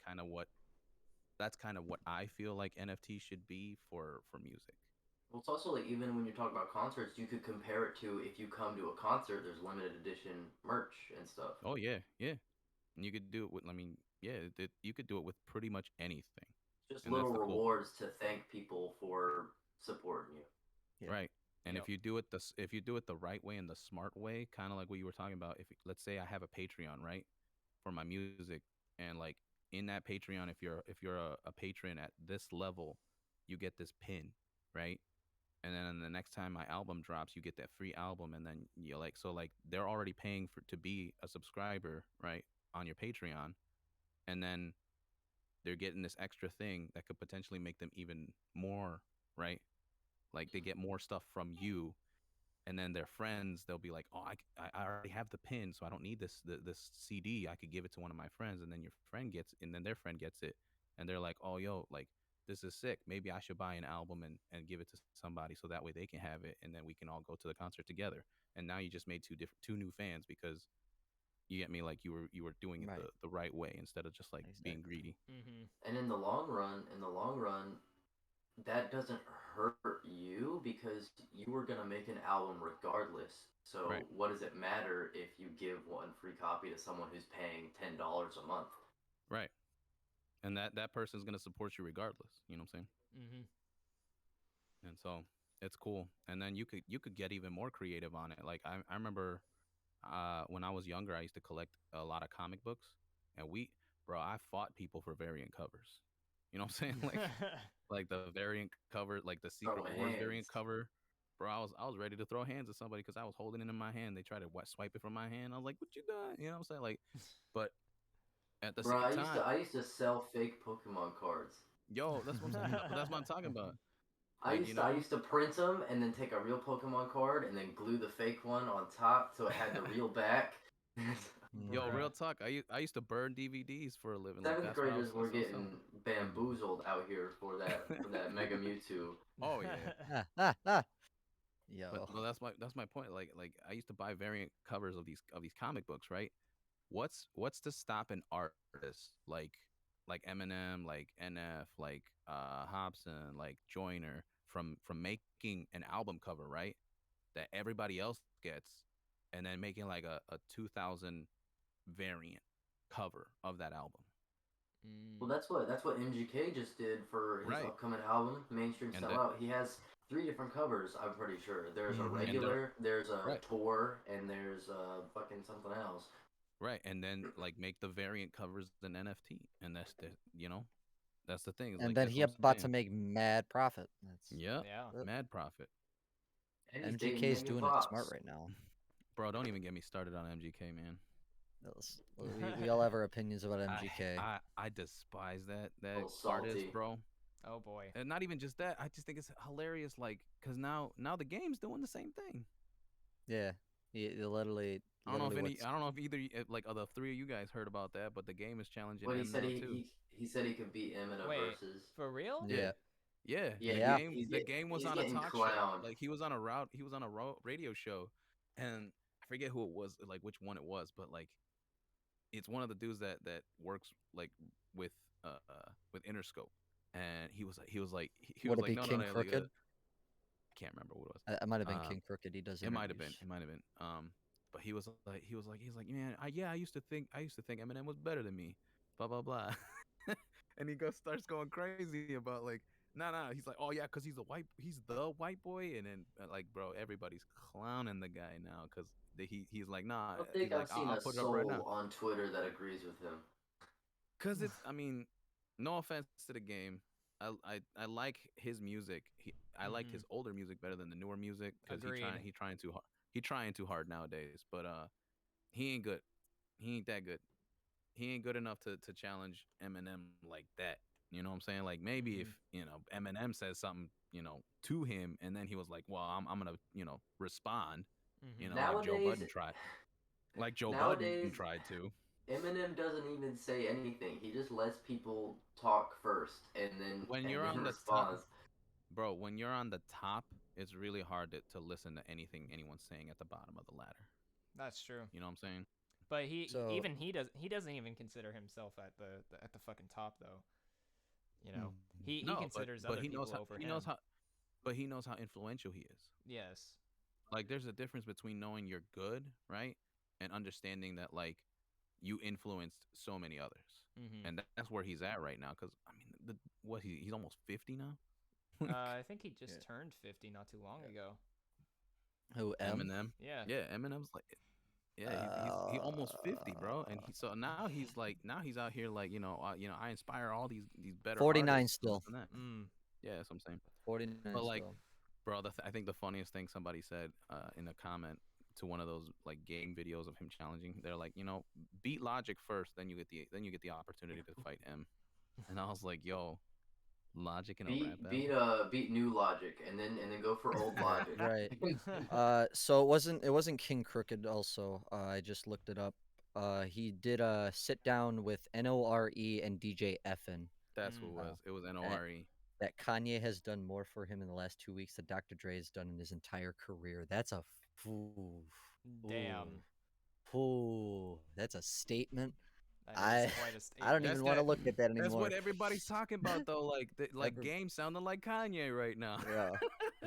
kind of what I feel like NFT should be for music. Well, it's also like even when you're talking about concerts, you could compare it to if you come to a concert, there's limited edition merch and stuff. Oh yeah, yeah. And you could do it with, I mean, yeah, you could do it with pretty much anything, Just and that's little the cool part. rewards to thank people for supporting you. Yeah. Right. And Yep. if you do it the right way and the smart way, kind of like what you were talking about, if let's say I have a Patreon, right, for my music, and like in that Patreon, if you're a patron at this level, you get this pin, right? And then the next time my album drops, you get that free album, and then you like, so like they're already paying for to be a subscriber, right, on your Patreon, and then they're getting this extra thing that could potentially make them even more, right? Like they get more stuff from you, and then their friends, they'll be like, oh, I already have the pin, so I don't need this CD. I could give it to one of my friends, and then your friend gets, and then their friend gets it, and they're like, oh yo, like this is sick. Maybe I should buy an album and give it to somebody so that way they can have it, and then we can all go to the concert together. And now you just made two new fans because you get me, like you were doing it Right. the right way instead of just like being Exactly. greedy. Mm-hmm. And in the long run, that doesn't hurt you because you were gonna make an album regardless. So Right, what does it matter if you give one free copy to someone who's paying $10 a month? right. And that person's gonna support you regardless. You know what I'm saying? Mm-hmm. And so it's cool. And then you could get even more creative on it. Like I remember when I was younger, I used to collect a lot of comic books, and bro, I fought people for variant covers. You know what I'm saying? Like the variant cover, like the Secret Throwing Wars variant hands. cover. Bro, I was ready to throw hands at somebody because I was holding it in my hand. They tried to swipe it from my hand. I was like, "What you done?" You know what I'm saying? Like, but at the Bro, same I used to time, I used to sell fake Pokemon cards. yo, that's what I'm saying. That's what I'm talking about. I Like, used to I used to print them and then take a real Pokemon card and then glue the fake one on top so it had the real back. yo, Bruh. real talk. I used to burn DVDs for a living. Like Seventh that's what I was graders were I was selling. getting bamboozled out here for that Mega Mewtwo. Oh yeah. Ah. But Yo. no, that's my point. Like I used to buy variant covers of these comic books, right? What's to stop an artist like Eminem, like NF, like Hobson, like Joyner from making an album cover, right? That everybody else gets, and then making like a 2000 variant cover of that album. Well, Mm. that's what MGK just did for his Right. upcoming album, Mainstream And that Sellout. He has three different covers. I'm pretty sure. There's a Hmm. and they're regular, there's a right. tour, and there's fucking something else. Right. And then like make the variant covers an NFT. And that's the thing. Is And like then that's what he I'm about saying. to make mad profit. That's Yep. Yeah. it. Mad profit. And he's dating MGK's Megan doing it smart Fox. right now. Bro, don't even get me started on MGK, man. We all have our opinions about I MGK. I despise A that little artist, salty. bro. Oh boy. And not even just that. I just think it's hilarious, like, cause now the game's doing the same thing. Yeah. He literally what's I don't know if either like of the three of you guys heard about that, but the game is challenging But he M said now he, too. he he said he could beat him in a Wait, versus. for real? Yeah, yeah. yeah. Yeah, The Yeah. game he's the game was he's on a getting talk show. clowned. Like he was on a radio show, and I forget who it was, like which one it was, but like it's one of the dudes that works like with with Interscope, and he was like Would it be no, King like Crooked? can't remember what it was. I might have been Uh, King Crooked. He does it might have been. interviews. It might have been. But he's like, man, I used to think Eminem was better than me, blah blah blah, and he goes starts going crazy about like, nah. He's like, oh yeah, cause he's the white boy, and then like, bro, everybody's clowning the guy now, cause he's like, nah, I don't he's think like, I've seen I'll a put it up right now. soul on Twitter that agrees with him. Cause it's, I mean, no offense to the game. I like his music. I like Hmm. his older music better than the newer music because Agreed. he trying too hard. He trying too hard nowadays. But he ain't good. He ain't that good. He ain't good enough to challenge Eminem like that. You know what I'm saying? Like maybe if Hmm. Eminem says something to him, and then he was like, well, I'm gonna respond. Hmm. Like Joe Nowadays, Budden tried. Like Joe Budden nowadays, tried to. Eminem doesn't even say anything. He just lets people talk first, and then When and you're then on the top, responds. bro, when you're on the top, it's really hard to listen to anything anyone's saying at the bottom of the ladder. That's true. You know what I'm saying? But So, he doesn't even consider himself at at the fucking top though. You know, mhm. he No, considers but other people over he knows him. how but he knows how influential he is. Yes. Like there's a difference between knowing you're good, right? And understanding that like you influenced so many others. Hmm. And that's where he's at right now cuz I mean he's almost 50 now. Like I think he Yeah. just turned 50 not too long ago. Who M? Eminem. Yeah. Yeah, Eminem's like yeah, he Uh, almost 50, bro. And so now he's out here like, I inspire all these better 49 artists and this still. and that. Mm. Yeah, that's what I'm saying. 49 But like, still. bro, I think the funniest thing somebody said in a comment to one of those like game videos of him challenging, they're like, beat Logic first, then you get the opportunity to fight M. And I was like, yo, Logic in a rap battle? Beat New Logic, and then go for Old Right, Logic. right. So it wasn't King Crooked also. I just looked it up. He did a sit down with NORE and DJ Effin. That's who it Mm. was. It was That NORE. that Kanye has done more for him in the last 2 weeks than Dr. Dre has done in his entire career. That's a ooh, Damn. that's a statement. That is I quite a I don't statement. That's even want to that. look at that That's anymore. what everybody's talking about though. Like Every, game sounding like Kanye right now. yeah.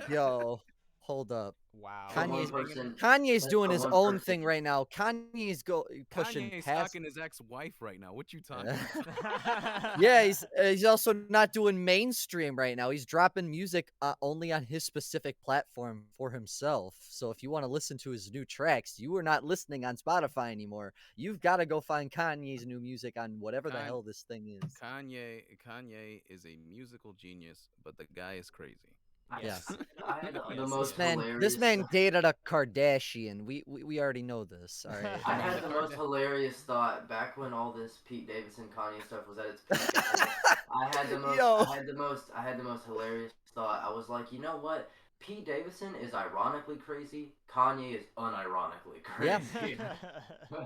Yo, hold up. Wow. From one Kanye's Hanging person, Kanye's doing from his one own person. thing right now. Kanye's pushing Kanye's past. stalking his ex-wife right now. What you talking about? Yeah, he's also not doing mainstream right now. He's dropping music only on his specific platform for himself. So if you want to listen to his new tracks, you are not listening on Spotify anymore. You've got to go find Kanye's new music on whatever the Kan- hell this thing is. Kanye is a musical genius, but the guy is crazy. I, Yes. Yes. I had the Yes, he most is. This hilarious. man dated a Kardashian. We already know this. All right. I I mean, had the the card. most hilarious thought back when all this Pete Davidson Kanye stuff was at its peak. Yo. I had the most hilarious thought. I was like, you know what? Pete Davidson is ironically crazy. Kanye is unironically Yeah. crazy.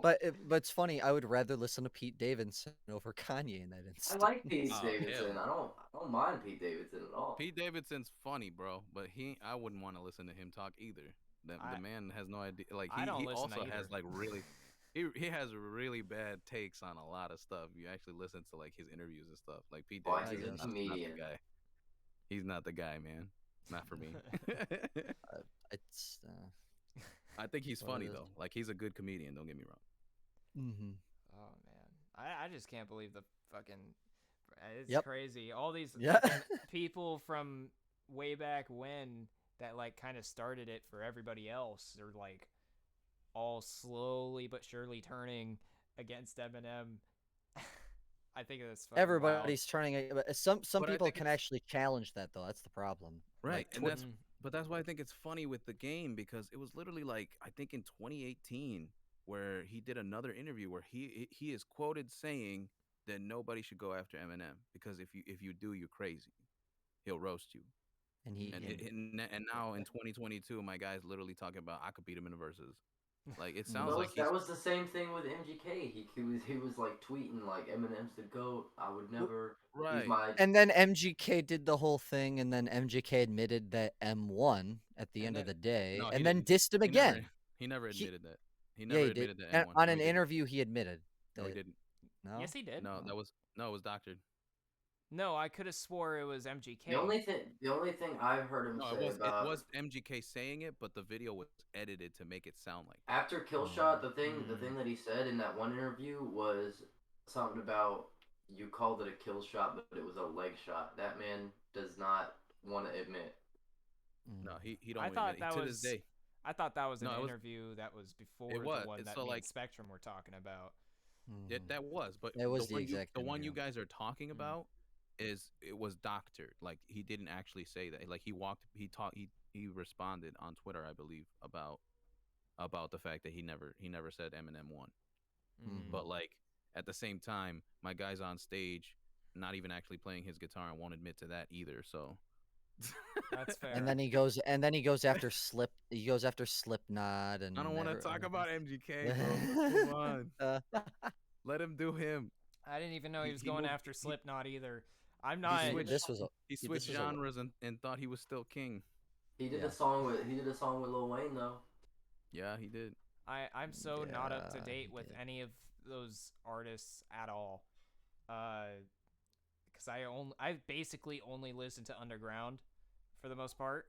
But it's funny. I would rather listen to Pete Davidson over Kanye in that I like Pete instance. Oh hell Davidson. no. I don't mind Pete Davidson at all. Pete Davidson's funny, bro, but I wouldn't want to listen to him talk either. The I man has no idea. Like I don't he listen to also either. has like really he has really bad takes on a lot of stuff. You actually listen to like his interviews and stuff. Like Pete Boy, I he's Davidson a is guess. not the comedian. guy. He's not the guy, man. Not for me. It's I think he's what it funny is. though. Like he's a good comedian. Don't get me wrong. Mm-hmm. Oh man, I just can't believe the fucking. It's Yep. crazy. All these Yeah. fucking people from way back when that like kind of started it for everybody else are like all slowly but surely turning against Eminem. I think that's fucking wild. Everybody's turning it. But some But I people think can it's actually challenge that though. That's the problem. right, Like and Twitch. Mhm. that's why I think it's funny with the game because it was literally like I think in 2018 where he did another interview where he is quoted saying that nobody should go after Eminem because if you do, you're crazy. He'll roast you. And he And Mhm. and now in 2022, my guy's literally talking about I could beat him in the verses. Like it Well, sounds like that he's was the same thing with MGK. He was like tweeting like Eminem's the goat. I would never. He's right. my. and then MGK did the whole thing, and then MGK admitted that M won at the And end of then the day, No, he and then didn't. dissed him He never again. he never He admitted that. He Yeah, never he did. admitted that And M1. on No, an he didn't. interview, he admitted No, he that didn't. no. yes, he did. No, Oh. that was no, it was doctored. No, I could have swore it was The MGK. only thing I've heard him No, say it about was MGK saying it, but the video was edited to make it sound like that. after Killshot, Mm. the thing that he said in that one interview was something about you called it a kill shot, but it was a leg shot. That man does not want to admit. No, Mm. he I don't admit thought it that to this was day. I thought that was an No, interview that was it before the was. one It's that so me and like Spectrum were talking about. it, Mhm. that was, but It was the exact the one you interview. guys are talking Mm. about is it was doctored. Like he didn't actually say that. Like he responded on Twitter, I believe, about the fact that he never said Eminem won. Mm. Mhm. But like at the same time, my guy's on stage, not even actually playing his guitar and won't admit to that either. So That's And fair. then he goes after Slipknot I don't and want to every talk about MGK, bro. Let's move on. uh, Let him do him. I didn't even know he was He going moved. after Slipknot either. I'm He not. switched this was a he this switched was a genres and thought he was still king. yeah. He did a song with Lil Wayne though. Yeah, he did. I'm so not up to Yeah, date he with did. any of those artists at all. Because I basically only listen to underground for the most part.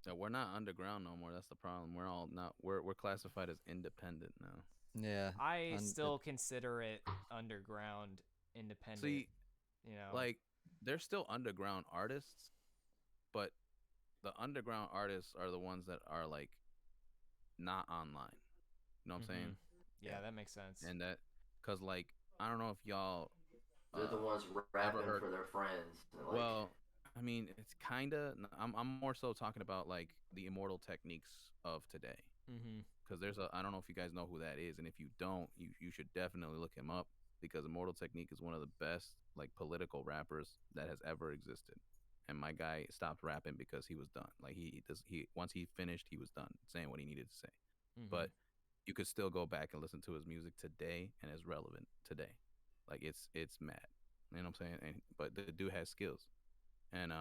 So we're not underground no more. That's the problem. We're all not. We're classified as independent now. Yeah. I And still consider it underground, independent. See, You know. like they're still underground artists, but the underground artists are the ones that are like not online. You know what I'm Mm-hmm. saying? Yeah, that makes sense. And that, cause like I don't know if y'all They're the uh ones ever rapping heard. for their friends. Like Well, I mean, it's kind of. I'm more so talking about like the immortal techniques of today. Mm-hmm. Because there's a I don't know if you guys know who that is, and if you don't, you should definitely look him up because Immortal Technique is one of the best like political rappers that has ever existed. And my guy stopped rapping because he was done. Like he does he once he finished, he was done saying what he needed to say. Mm-hmm. But you could still go back and listen to his music today, and it's relevant today. Like it's mad. You know what I'm saying? And but the dude has skills, and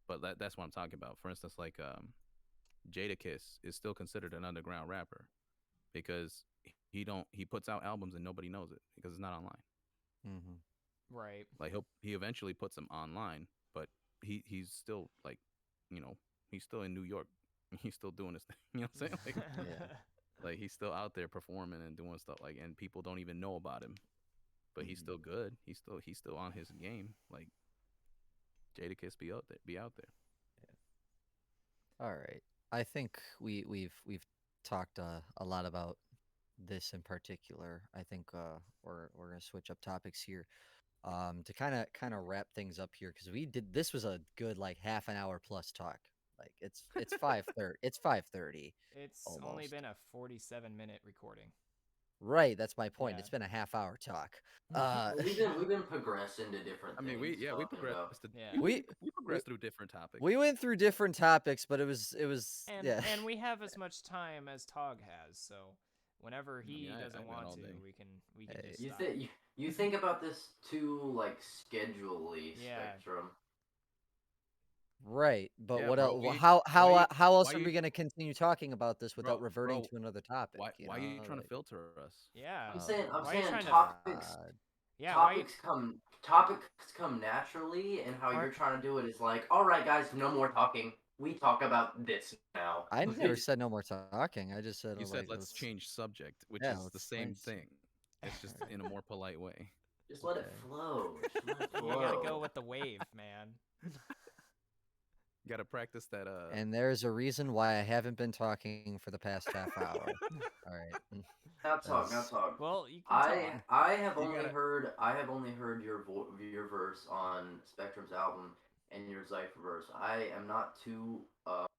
but that's what I'm talking about. For instance, like Jadakiss is still considered an underground rapper because he puts out albums and nobody knows it because it's not online. mhm. Right. Like he eventually puts them online, but he's still like, you know, he's still in New York. He's still doing his thing. You know what I'm saying? Yeah. Like he's still out there performing and doing stuff like, and people don't even know about him. But he's Mhm. still good. He's still on his game. Like Jadakiss be out there. All right. I think we've talked a lot about this in particular. I think we're gonna switch up topics here. To kind of wrap things up here because we did this was a good like half an hour plus talk. Like it's 5:30. It's 5:30 It's only almost. been a 47-minute recording. Right, that's my point. Yeah. It's been a half hour talk. Uh well, we've been progressing to different I mean, things, we talking progressed. about. Yeah. we We we progressed through different topics. we went through different topics, but it was And yeah. and we have as much time as Tog has, so whenever I mean, he doesn't I've got want all to, day. we can Hey. just You stop. think you think about this too, like schedule-y Yeah. spectrum. Right, but Yeah, what bro. else? We How why else are you we going to continue talking about this without reverting bro to another topic? why are you trying to Like, filter us? Yeah. I'm Why are you saying trying to? God. Yeah. Why? topics come naturally, and how Aren't you're trying to do it is like, all right, guys, no more talking. We talk about this now. I never said no more talking. I just said You said like let's let's change subject, which yeah, is the let's same change. thing. It's just in a more polite way. Just let it Okay. flow. Just let it you gotta go flow. with the wave, man. You got to practice that. And there's a reason why I haven't been talking for the past half hour. All right. Now talk. Now As talk. Well, you can I talk. I have You only gotta. heard your verse on Spectrum's album and your Xypher verse. I am not too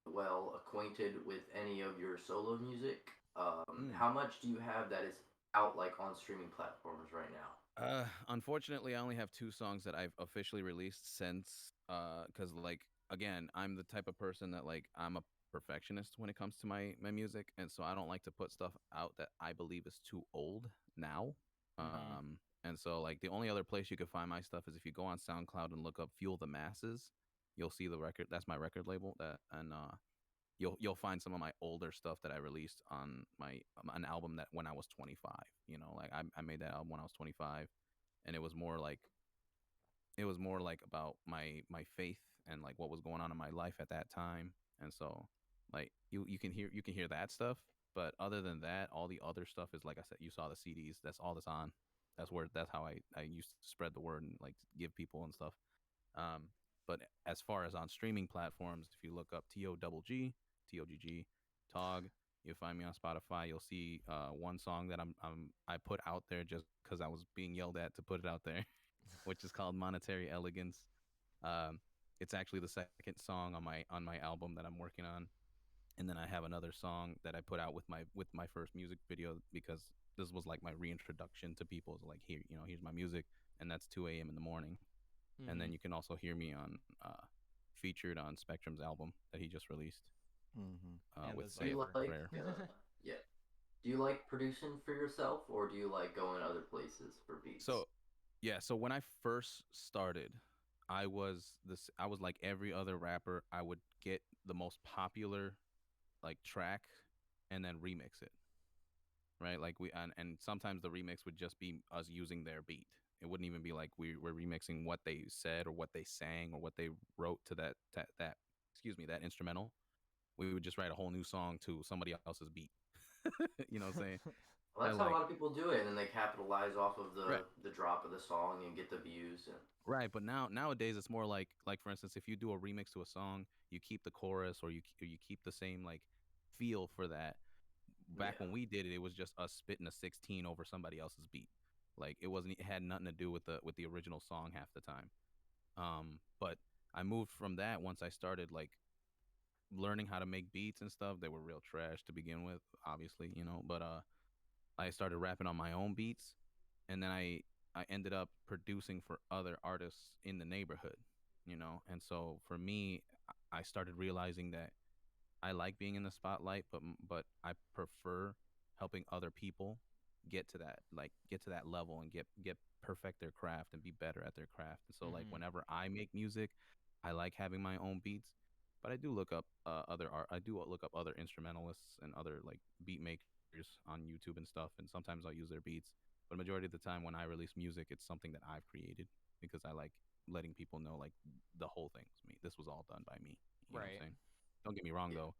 well acquainted with any of your solo music. Mm. How much do you have that is out like on streaming platforms right now? Unfortunately, I only have two songs that I've officially released since. Because like again, I'm the type of person that like I'm a perfectionist when it comes to my music, and so I don't like to put stuff out that I believe is too old now. Mm-hmm. And so like the only other place you could find my stuff is if you go on SoundCloud and look up Fuel the Masses, you'll see the record. That's my record label. That and you'll find some of my older stuff that I released on my an album that when I was 25. You know, like I made that album when I was 25, and it was more like it was more like about my faith and like what was going on in my life at that time. And so like you can hear that stuff, but other than that, all the other stuff is like I said, you saw the CDs. That's all that's on. That's how I used to spread the word and like give people and stuff. Um, but as far as on streaming platforms, if you look up TOGG, TOGG, TOGG, you'll find me on Spotify. You'll see one song that I put out there just because I was being yelled at to put it out there, which is called Monetary Elegance. Um, it's actually the second song on my album that I'm working on, and then I have another song that I put out with my first music video because this was like my reintroduction to people. So like here, here's my music, and that's 2 a.m. in the morning. And then Mm-hmm. you can also hear me on featured on Spectrum's album that he just released Hmm. And the with Do Say a you Xypher. like, Prayer. yeah? Do you like producing for yourself, or do you like going other places for beats? So yeah, so when I first started, I was like every other rapper. I would get the most popular like track and then remix it, right? Like and sometimes the remix would just be us using their beat. It wouldn't even be like we're remixing what they said or what they sang or what they wrote to that excuse me, that instrumental. We would just write a whole new song to somebody else's beat. You know what I'm saying? Well, that's And how a like lot of people do it, and then they capitalize off of right, the drop of the song and get the views. And right. But nowadays it's more like for instance, if you do a remix to a song, you keep the chorus or you keep the same like feel for that. Back yeah, when we did it, it was just us spitting a 16 over somebody else's beat. Like it had nothing to do with the original song half the time. But I moved from that once I started like learning how to make beats and stuff. They were real trash to begin with, obviously, but I started rapping on my own beats, and then I ended up producing for other artists in the neighborhood. And so for me, I started realizing that I like being in the spotlight, but I prefer helping other people get to that level and get perfect their craft and be better at their craft. And so like Mm-hmm. whenever I make music, I like having my own beats, but I do look up other art. I do look up other instrumentalists and other like beat makers on YouTube and stuff, and sometimes I'll use their beats. But majority of the time when I release music, it's something that I've created because I like letting people know like the whole thing was me. This was all done by me. You know what Right. I'm saying? Don't get me wrong yeah, though.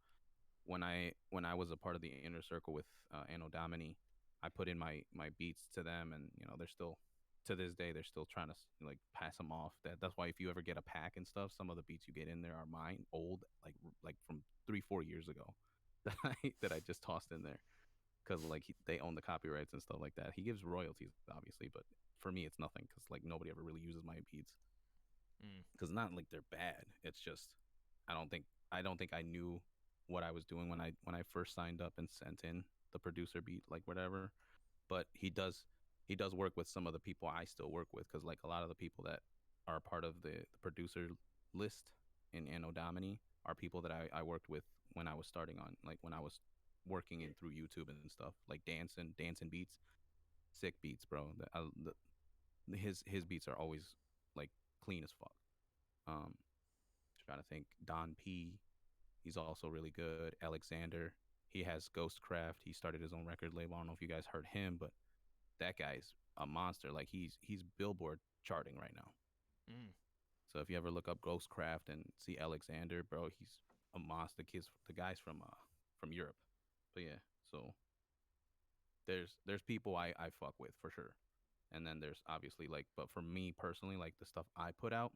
When I was a part of the inner circle with Anno Domini, I put in my beats to them, and they're still to this day they're still trying to like pass them off. That's why if you ever get a pack and stuff, some of the beats you get in there are mine, old like from 3-4 years ago that I just tossed in there because like they own the copyrights and stuff like that. He gives royalties obviously, but for me it's nothing because like nobody ever really uses my beats Mm. because not like they're bad. It's just I don't think I don't think I knew what I was doing when I first signed up and sent in the producer beat like whatever. But he does work with some of the people I still work with because like a lot of the people that are part of the producer list in Anno Domini are people that I worked with when I was starting on like when I was working yeah, in through YouTube and stuff like dancing beats, sick beats, bro. His beats are always like clean as fuck. Um, Trying to think. Don P. He's also really good. Alexander. He has Ghostcraft. He started his own record label. I don't know if you guys heard him, but that guy's a monster. Like he's Billboard charting right now. Mm. So if you ever look up Ghostcraft and see Alexander, bro, he's a monster. The guy's from Europe. But yeah, so there's people I fuck with for sure. And then there's obviously like, but for me personally, like the stuff I put out,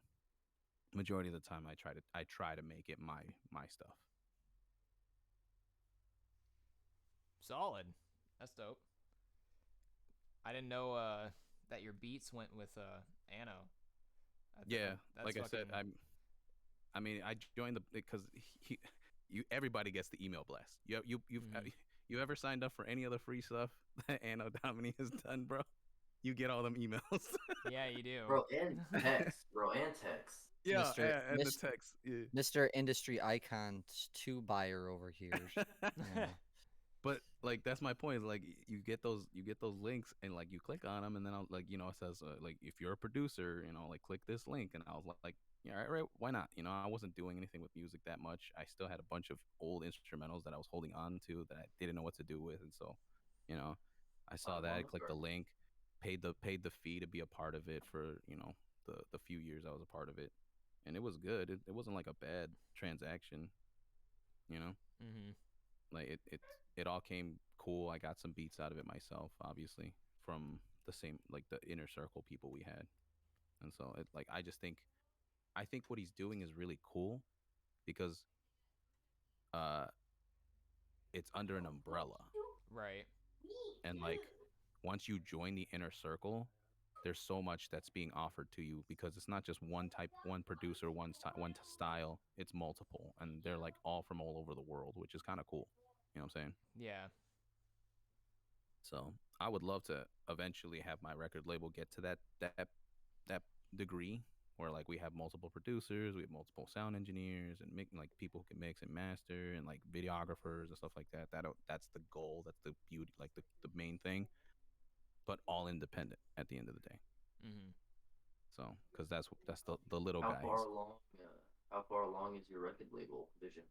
majority of the time I try to make it my stuff. Solid. That's dope. I didn't know that your beats went with Anno. Yeah, That's like I said, fucking. I mean, I joined the because he, you everybody gets the email blast. Mhm. You ever signed up for any other free stuff that Anno Domini has done, bro? You get all them emails. Yeah, you do. bro, and text, bro, and text. Yeah, Mr. and the Mis- text. Yeah. Mr. Industry Icon two buyer over here. Yeah. But like that's my point. Is like you get those links and like you click on them and then I'll like it says like if you're a producer like click this link and I was like yeah all right why not I wasn't doing anything with music that much. I still had a bunch of old instrumentals that I was holding on to that I didn't know what to do with, and so you know I I saw that, I love clicked the bro. link, paid the fee to be a part of it for the few years I was a part of it, and it was good. It wasn't like a bad transaction, you know. Mhm. Like it all came cool. I got some beats out of it myself, obviously, from the same like the inner circle people we had, and so like I think what he's doing is really cool because uh it's under an umbrella. Right. And like once you join the inner circle, there's so much that's being offered to you because it's not just one type, one producer, one style. It's multiple, and they're like all from all over the world, which is kind of cool. You know what I'm saying? Yeah. So I would love to eventually have my record label get to that degree where like we have multiple producers, we have multiple sound engineers, and make like people who can mix and master, and like videographers and stuff like that. That's the goal. That's the beauty, like the main thing. But all independent at the end of the day. Mhm. So because that's the little How guy. far along? How far along is your record label vision?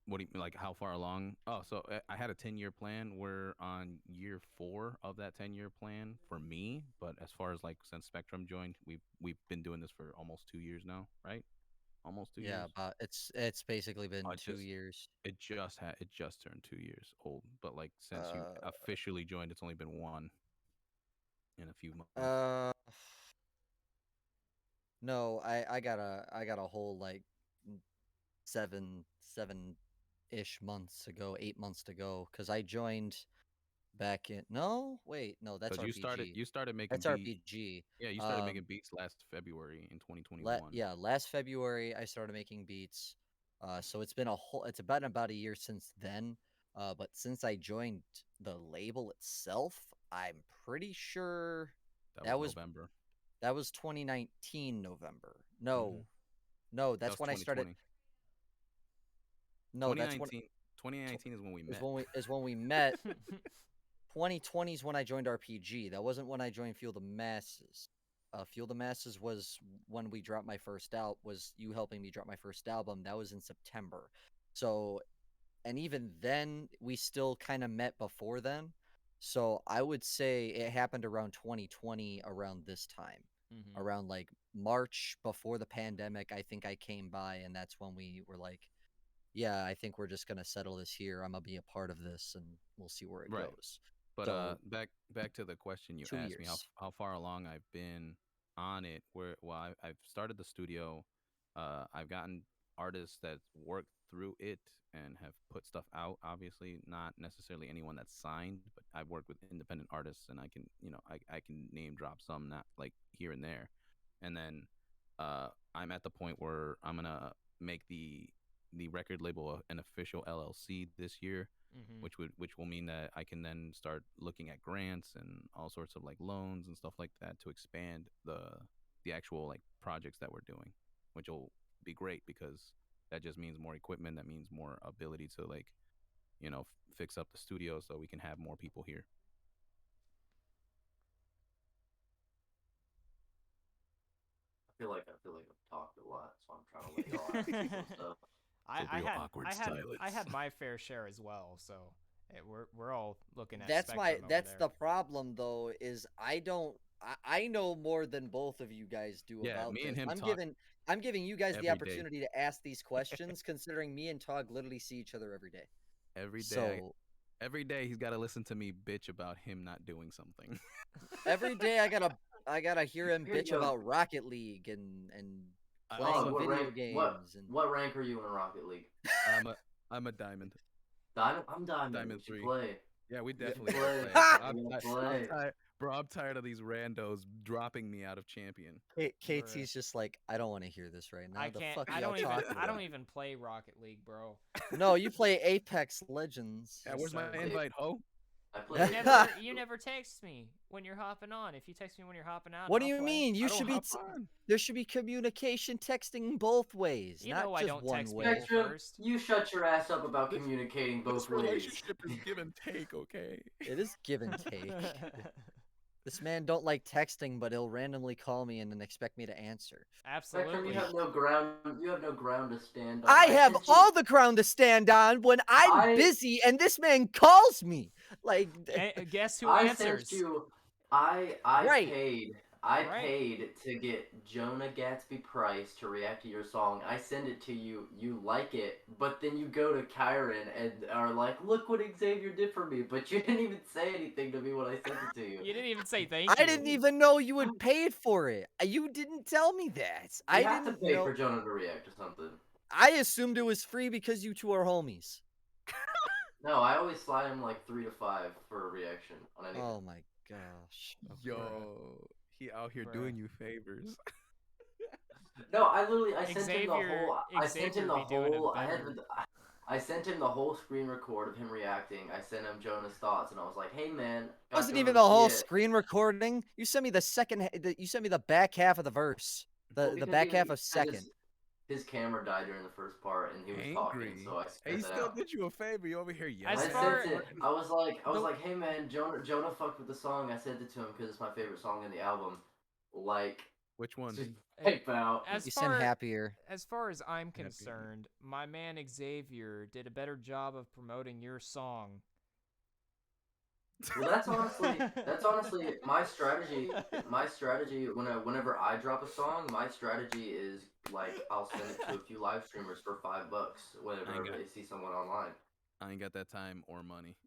What do you like? How far along? Oh, so I had a 10-year plan. We're on year 4 of that 10-year plan for me. But as far as like since Spectrum joined, we've been doing this for almost 2 years now, right? Almost 2 years. Yeah, but it's basically been It 2 years. it just turned 2 years old. But like since you Uh, officially joined, it's only been one in a few months. uh, no, I got a whole like 7 ish months ago, 8 months to go, because I joined back in. No, wait, no, that's Because RPG. you started making That's beat. RPG. Yeah, you started making Um, beats last February in 2021. yeah, last February I started making beats. So it's been about a year since then. But since I joined the label itself, I'm pretty sure That was that was November. that was 2019 November. Hmm. No, That that's was when I started. 2020. No, that's when 2019. 2019 is when we met. is when we met. 2020 is when I joined RPG. That wasn't when I joined Fuel the Masses. Fuel the Masses was when we dropped my first out. Was you helping me drop my first album? That was in September. So, and even then, we still kind of met before then. So I would say it happened around 2020, around this time, Mhm. around like March before the pandemic. I think I came by, and that's when we were like, yeah, I think we're just gonna settle this here. I'm gonna be a part of this, and we'll see where it Right. goes. But So back to the question you 2 asked me, years. how far along I've been on it. Where well, I've started the studio. I've gotten artists that worked through it and have put stuff out. Obviously, not necessarily anyone that's signed, but I've worked with independent artists, and I can I can name drop some, not like here and there. And then I'm at the point where I'm gonna make the record label an official LLC this year, Mhm. which will mean that I can then start looking at grants and all sorts of like loans and stuff like that to expand the actual like projects that we're doing, which will be great because that just means more equipment. That means more ability to like fix up the studio so we can have more people here. I feel like I've talked a lot, so I'm trying to let y'all ask me some stuff. I, It's a I real had awkward I had I silence. had my fair share as well, so we're all looking at That's my Spectrum over that's there. the problem though, is I don't I know more than both of you guys do Yeah, about me and this. him I'm talk giving you guys the every day. opportunity to ask these questions, considering me and Tog literally see each other every day. Every day, So every day he's got to listen to me bitch about him not doing something. every day I gotta hear him Here, bitch yo, about Rocket League and I Dog, playing also what video rank? games and What rank are you in Rocket League? I'm a I'm a diamond. Diamond. I'm Diamond. We Diamond should 3. play. Yeah, we We should definitely gotta play. play. But We're gonna I'm play. tired, bro. I'm tired of these randos dropping me out of champion. Bruh. KT's just like, I don't want to hear this right I now. The can't. fuck are y'all talking I don't about? even play Rocket League, bro. No, you play Apex Legends. Yeah, Yes, where's my sir. Play. invite, ho? I You play never Apex. you never text me when you're hopping on. If you text me when you're hopping on, What do I'll you play. mean? I You don't should be. have fun. There should be communication, texting both ways, You not know I just don't one text way. people Spectrum, first. you shut your ass up about This communicating this both ways. relationship is give and take, okay? It is give and take. This man don't like texting, but he'll randomly call me and then expect me to answer. Spectrum, you Absolutely. have no ground. You have no ground to stand on. I I have sent you. all the ground to stand on when I'm I busy and this man calls me. Like, Guess who I sent answers? you. I right. paid. I Right. paid to get Jonah Gatsby Price to react to your song. I send it to you, you like it, but then you go to Kyron and are like, "Look what Xavier did for me," but you didn't even say anything to me when I sent it to you. You didn't even say thank I you. didn't even know you had paid for it. You didn't tell me that. You I have to didn't pay know. for Jonah to react to something. I assumed it was free because you two are homies. No, I always slide him like 3 to 5 for a reaction on anything. Oh my gosh. Okay. Yo, he out here Bruh. doing you favors. No, I literally I sent him the Xavier whole I sent him Xavier the be doing him whole better. I sent him the whole screen record of him reacting. I sent him Jonah's thoughts and I was like, "Hey man, It got wasn't Jonah even to the see whole it." screen recording. You sent me the you sent me the back half of the verse. Well, The because back half of because second. his camera died during the first part and he was talking, Angry. so I Hey, he sent it still out. did you a favor. You over here As yelling I at him, sent far it. barking. I was the like, "Hey man, Jonah fucked with the song." I sent it to him because it's my favorite song in the album. Like, Which one? type out. as You sent far happier. as far as I'm Happy. concerned, my man Xavier did a better job of promoting your song. Well, that's honestly my strategy. My strategy whenever I drop a song, my strategy is like I'll send it to a few live streamers for $5 I ain't whenever got they see someone online. I ain't got that time or money.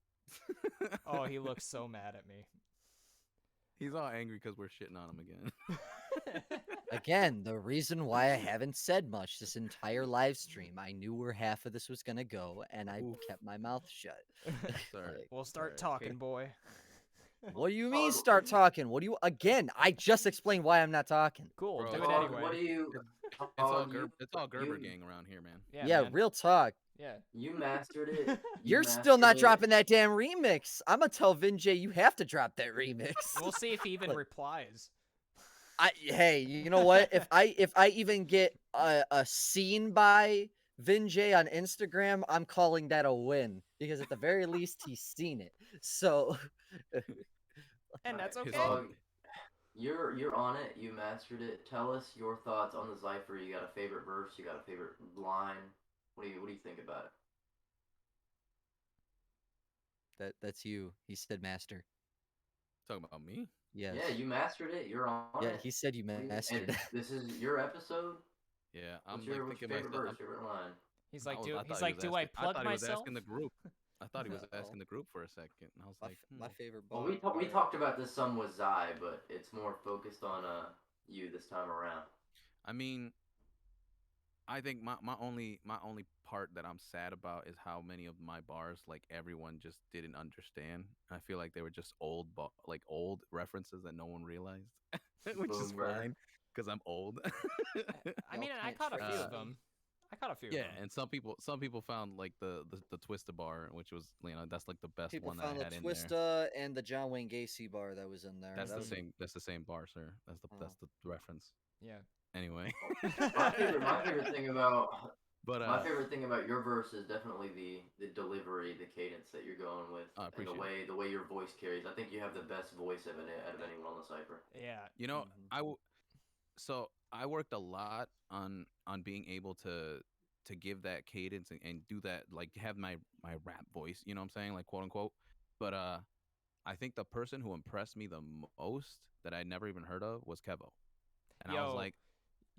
Oh, he looks so mad at me. He's all angry because we're shitting on him again. Again, the reason why I haven't said much this entire live stream. I knew where half of this was gonna go, and I Oof. kept my mouth shut. Sorry. Like, We'll start Sorry, talking, boy. what do you mean Dog, start talking? What do you again? I just explained why I'm not talking. Cool, Bro, do it's it all Dog, good. what anyway. do you, It's all Dog, It's all Gerber you gang around here, man. Yeah, Yeah, man. real talk. Yeah. you mastered it. You You're still mastered not it. dropping that damn remix. I'm gonna tell Vinjay you have to drop that remix. We'll see if he even Like, replies. hey, you know what? If I even get a scene by Vinjay on Instagram, I'm calling that a win because at the very least he's seen it. So And that's Alright, His okay. Dog, you're on it. You mastered it. Tell us your thoughts on the Xypher. You got a favorite verse? You got a favorite line? What do you think about it? that's you. He said master. talking about me. Yes. Yeah, you mastered it. You're on Yeah, it. he said you What do you think? mastered And it. this is your episode. Yeah, What's I'm like what's your thinking favorite myself. verse? Favorite line? He's I like, was. do I he's thought he like, was do I asking. I plug thought he was myself? asking the group. I thought he was Uh-oh. asking the group for a second. And I was My, like, my favorite Well, bar. we talked about this some with Zai, but it's more focused on you this time around. I mean, I think my only part that I'm sad about is how many of my bars like everyone just didn't understand. I feel like they were just like old references that no one realized, which is Boomer. fine because I'm old. I Y'all mean, I can't caught a few trace of me. them. I caught a few Yeah, of them. and some people found like the Twister bar, which was that's like the best People one that found I the had in there. Twista and the John Wayne Gacy bar that was in there. That's That the was same. That's the same bar, sir. That's oh. the reference. Yeah. Anyway, My favorite thing about but my favorite thing about your verse is definitely the delivery, the cadence that you're going with, I and appreciate it. the way your voice carries. I think you have the best voice out of anyone on the cipher. Yeah. You know, Mhm. so I worked a lot on being able to give that cadence and do that, like have my rap voice, you know what I'm saying, like quote unquote. But I think the person who impressed me the most that I never even heard of was Kevo. And I was Yo. like,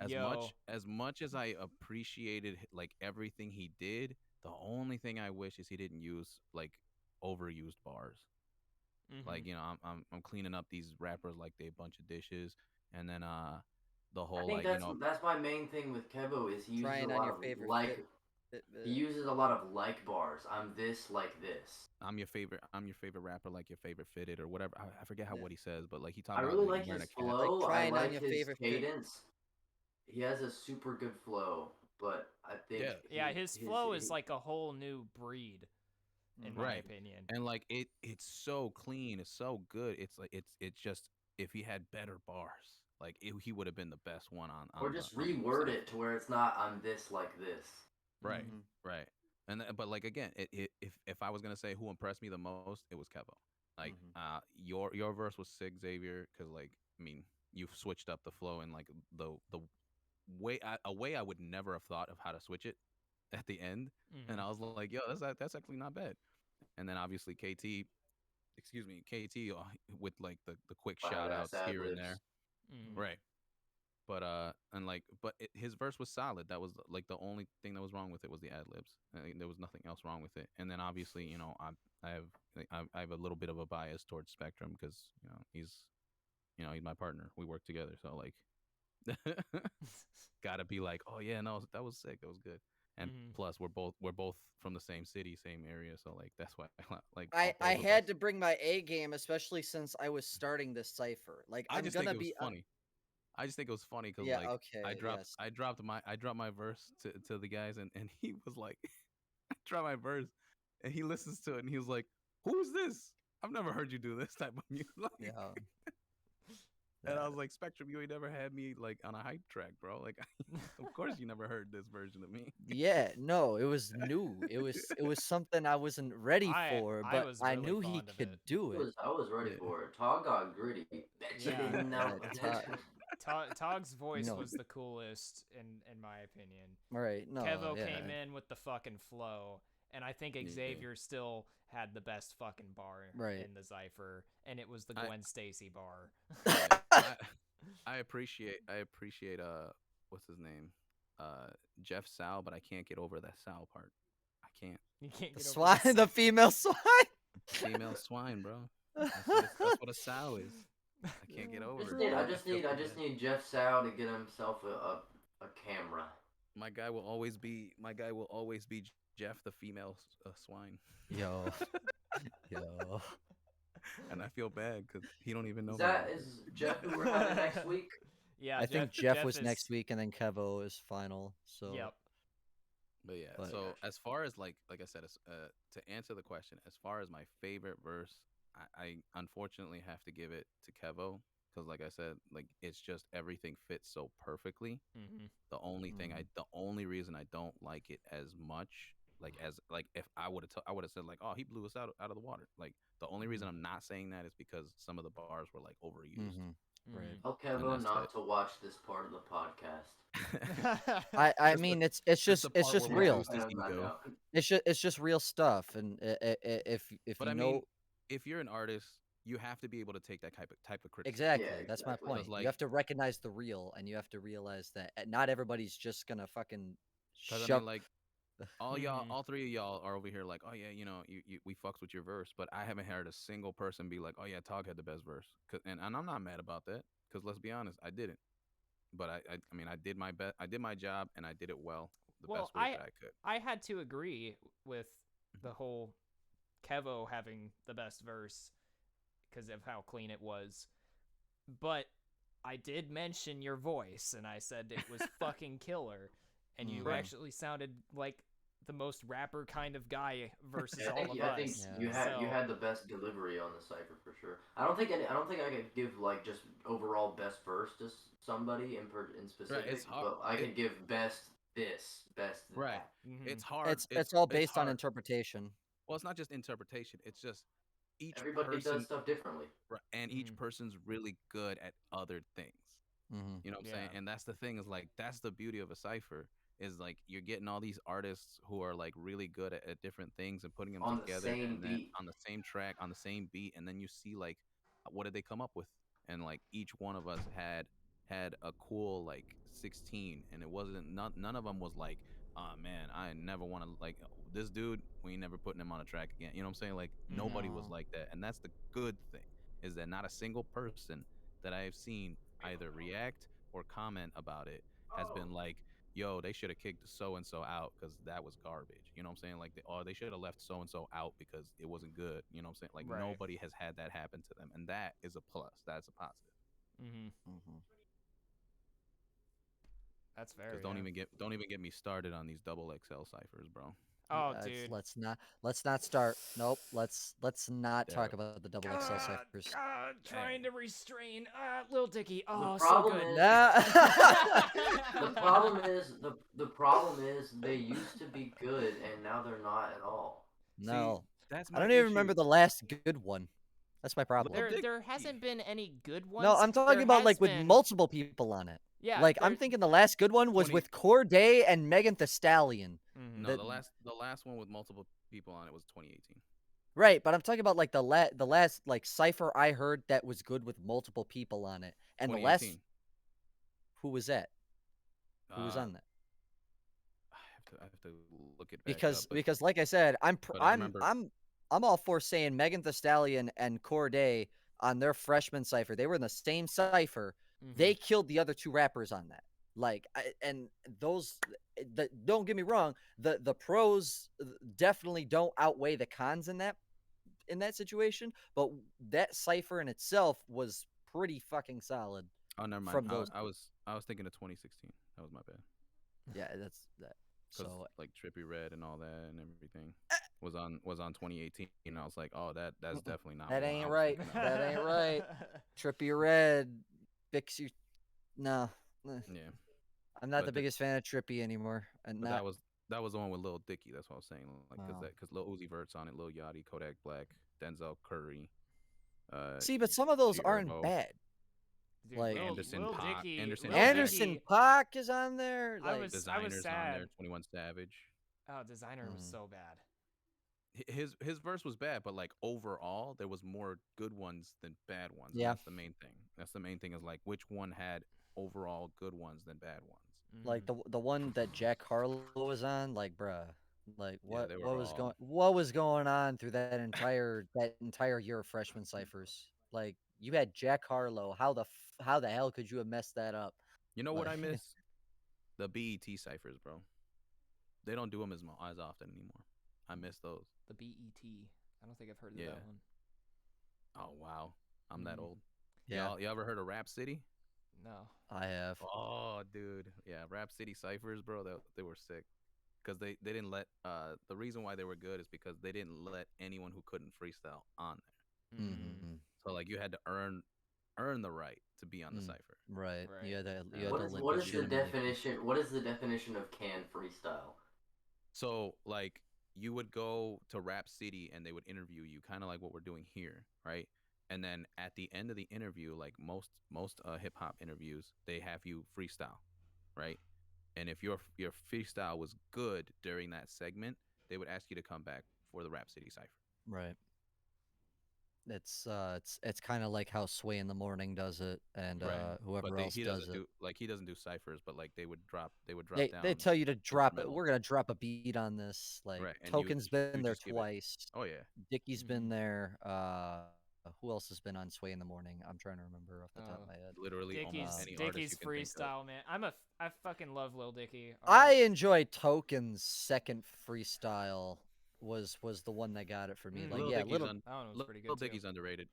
as Yo. much as I appreciated like everything he did, the only thing I wish is he didn't use like overused bars. Mm-hmm. Like, I'm cleaning up these rappers like they a bunch of dishes, and then the I whole think like, that's my main thing with Kevo is he uses a Trying on lot your of favorite like fit he uses a lot of like bars. I'm this like this. I'm your favorite rapper, like your favorite fitted or whatever. I forget how yeah. what he says, but like he talked I about really like like wearing his a cap. Like flow. I trying on like your his favorite fit. cadence. He has a super good flow, but I think Yeah, Yeah, his flow is like a whole new breed, in my right. opinion. And like it's so clean, it's so good. It's like it's just if he had better bars, like he would have been the best one or just on the reword it cipher. to where it's not I'm this like this. Right, Mhm. right. And but like again, if I was gonna say who impressed me the most, it was Kevo. Like Mhm. your verse was sick, Xavier, because like I mean you've switched up the flow in like the a way I would never have thought of how to switch it at the end, and Mm-hmm. I was like, yo, that's actually not bad. And then obviously KT, excuse me, KT with like the quick Loud shout ass outs ad here and there. libs. Right. But his verse was solid. That was like the only thing that was wrong with it was the ad libs. There was nothing else wrong with it. And then obviously, I have I have a little bit of a bias towards Spectrum because he's my partner. We work together, so like gotta be like, oh yeah, no, that was sick. That was good. And plus, we're both from the same city, same area, so like that's why like I both of us. had to bring my A game, especially since I was starting this cipher. Like I I'm just think gonna it was be funny. I just think it was funny because yeah, like I okay, dropped yes. I dropped my verse to the guys and he was like I dropped my verse and he listens to it and he was like, "Who's this? I've never heard you do this type of music." Yeah. And I That was like, "Spectrum, you ain't never had me like on a hype track, bro. Like, of course you never heard this version of me." yeah, no, it was new. It was something I wasn't ready for, I but was I really knew he fond of could it. do it. I was ready Yeah. for it. Todd got gritty. Bet you Yeah. didn't know. Togg's voice No. was the coolest in my opinion. Right, no, Kevo yeah. came in with the fucking flow, and I think Xavier still had the best fucking bar Right. in the Xypher, and it was the I- Gwen Stacy bar. Yeah. I appreciate what's his name? Jeff Sal, but I can't get over that Sal part. I can't. You can't The get over swine, this. the female swine. Female swine, bro. That's what a Sal is. I can't get over it, bro. I just need Jeff Sow to get himself a camera. My guy will always be Jeff the female swine. Yo. Yo. And I feel bad because he don't even know. Is Jeff who we're having next week? Yeah, I think Jeff was is, next week and then Kevo is final. So Yep. But yeah, But- so as far as like I said, to answer the question, as far as my favorite verse, I unfortunately have to give it to Kevo because, like I said, like it's just everything fits so perfectly. Mm-hmm. The only reason I don't like it as much, like if I would have said like, oh, he blew us out of the water. Like the only reason I'm not saying that is because some of the bars were like overused. Right. Tell And Kevo that's not it. to watch this part of the podcast. I Just mean the- it's just just the it's part just where we real. boost his ego. It's just real stuff, and if But you I know mean, if you're an artist, you have to be able to take that type of criticism. exactly, Yeah, that's my exactly. point. Because, like- You have to recognize the real, and you have to realize that not everybody's just gonna fucking Because I shove. mean, like all three of y'all are over here like, oh yeah, we fucks with your verse, but I haven't heard a single person be like, oh yeah, Tog had the best verse. And I'm not mad about that because let's be honest, I didn't. But I mean, I did my best. I did my job, and I did it well, the best way that I could. I had to agree with the whole Kevo having the best verse because of how clean it was. But I did mention your voice, and I said it was fucking killer. And you Mhm. actually sounded like the most rapper kind of guy versus I all think, of I think us. Yeah. you So- had the best delivery on the cipher for sure. I don't think I could give like just overall best verse to somebody in specific, it's hard. but I could give best this, best Right. that. Mhm. It's hard. It's all based on hard. interpretation. Well, it's not just interpretation. It's just each Everybody person does stuff differently. and each Mhm. person's really good at other things. Mm-hmm. You know what I'm saying? Yeah. And that's the thing is like that's the beauty of a cipher is like you're getting all these artists who are like really good at different things and putting them On the together same and then beat. on the same track on the same beat and then you see like what did they come up with and like each one of us had a cool like 16 and it wasn't none of them was like oh man I never want to like this dude we ain't never putting him on a track again, you know what I'm saying? Like nobody was No. like that and that's the good thing is that not a single person that I have seen either react or comment about it has been like, yo, they should have kicked so and so out because that was garbage. You know what I'm saying? Like, they should have left so and so out because it wasn't good. You know what I'm saying? Like, Right. nobody has had that happen to them, and that is a plus. That's a positive. Mm-hmm. Mm-hmm. That's very. Because don't even get me started on these double XL ciphers, bro. Oh, Let's- dude. Let's not start. Nope. Let's not Yeah. talk about the double XL ciphers. Trying to restrain. Lil Dicky. Oh, so problem good. is- Nah. The problem is they used to be good and now they're not at all. No. That's I my don't even issue. remember the last good one. That's my problem. There, Dicky. there hasn't been any good ones. No, I'm talking There about has like with been- multiple people on it. Yeah. Like I'm thinking the last good one was 20 with Corday and Megan Thee Stallion. Mhm. No, the- the last one with multiple people on it was 2018. Right, but I'm talking about like the last like Cypher I heard that was good with multiple people on it, and the last 2018. who was that? Who was Uh, on that? I have to look it back up, Because like I said, but I remember. I'm all for saying Megan Thee Stallion and Corday on their freshman cipher. They were in the same cipher. Mm-hmm. They killed the other two rappers on that. And those don't get me wrong, the pros definitely don't outweigh the cons in that situation, but that cipher in itself was pretty fucking solid Oh, never mind. from I, those I two. was I was thinking of 2016. That was my bad. Yeah, that's that. Because So like Trippy Red and all that and everything was on 2018. And I was like, oh, that's mm-mm. definitely not That what I ain't was right. thinking of. That ain't right. Trippy Red, fix you. No, Yeah, I'm not the but biggest fan of Trippy anymore. And but not. that was the one with Lil Dicky. That's what I was saying. Like Oh. because Lil Uzi Vert's on it, Lil Yachty, Kodak Black, Denzel Curry, uh, See, but some of those G aren't Herbo, bad. Dude, Like Anderson Paak, Anderson Lil Paak, Anderson Dicky, Paak is on there. I Like, was Designers on sad. there, 21 Savage. Oh, Designer was mm, so bad. His verse was bad, but like overall, there was more good ones than bad ones, and yeah, that's the main thing. That's the main thing is like which one had overall good ones than bad ones. like Mm-hmm. the one that Jack Harlow was on. Like, bruh. Like Yeah, they were all. what was going on through that entire year of freshman ciphers? Like you had Jack Harlow. How the hell could you have messed that up? You know what Like I miss? The BET ciphers, bro. They don't do them as often anymore. I miss those. The BET. I don't think I've heard of Yeah. that one. Oh wow, I'm that Mm-hmm. old. yeah, You ever heard of Rap City? No. I have. Oh, dude, yeah, Rap City ciphers, bro. They were sick because they didn't let the reason why they were good is because they didn't let anyone who couldn't freestyle on there. Mm. Mm-hmm. So like you had to earn the right to be on the Mm, cipher. right. Right. You And had to What is the legitimately. definition? What is the definition of can freestyle? so like you would go to Rap City and they would interview you, kind of like what we're doing here, right? And then at the end of the interview, like most hip hop interviews, they have you freestyle, right? And if your freestyle was good during that segment, they would ask you to come back for the Rap City cipher. Right. It's kind of like how Sway in the Morning does it, and Right. But whoever they else does it. he doesn't do ciphers, but like they would drop They down tell you to drop it. instrumental, We're gonna drop a beat on this. Like right? And Token's been you there just give it. twice. Oh yeah, Dickie's been Mm-hmm. there. Who else has been on Sway in the Morning? I'm trying to remember off the top of Oh, my head. literally almost any artist Dickie's you can think of. freestyle, man. I fucking love Lil Dicky. All I right. enjoy Token's second freestyle was the one that got it for me. Like Mm-hmm. Lil yeah, Dicky's little un That one was pretty Lil good too. Dicky's underrated.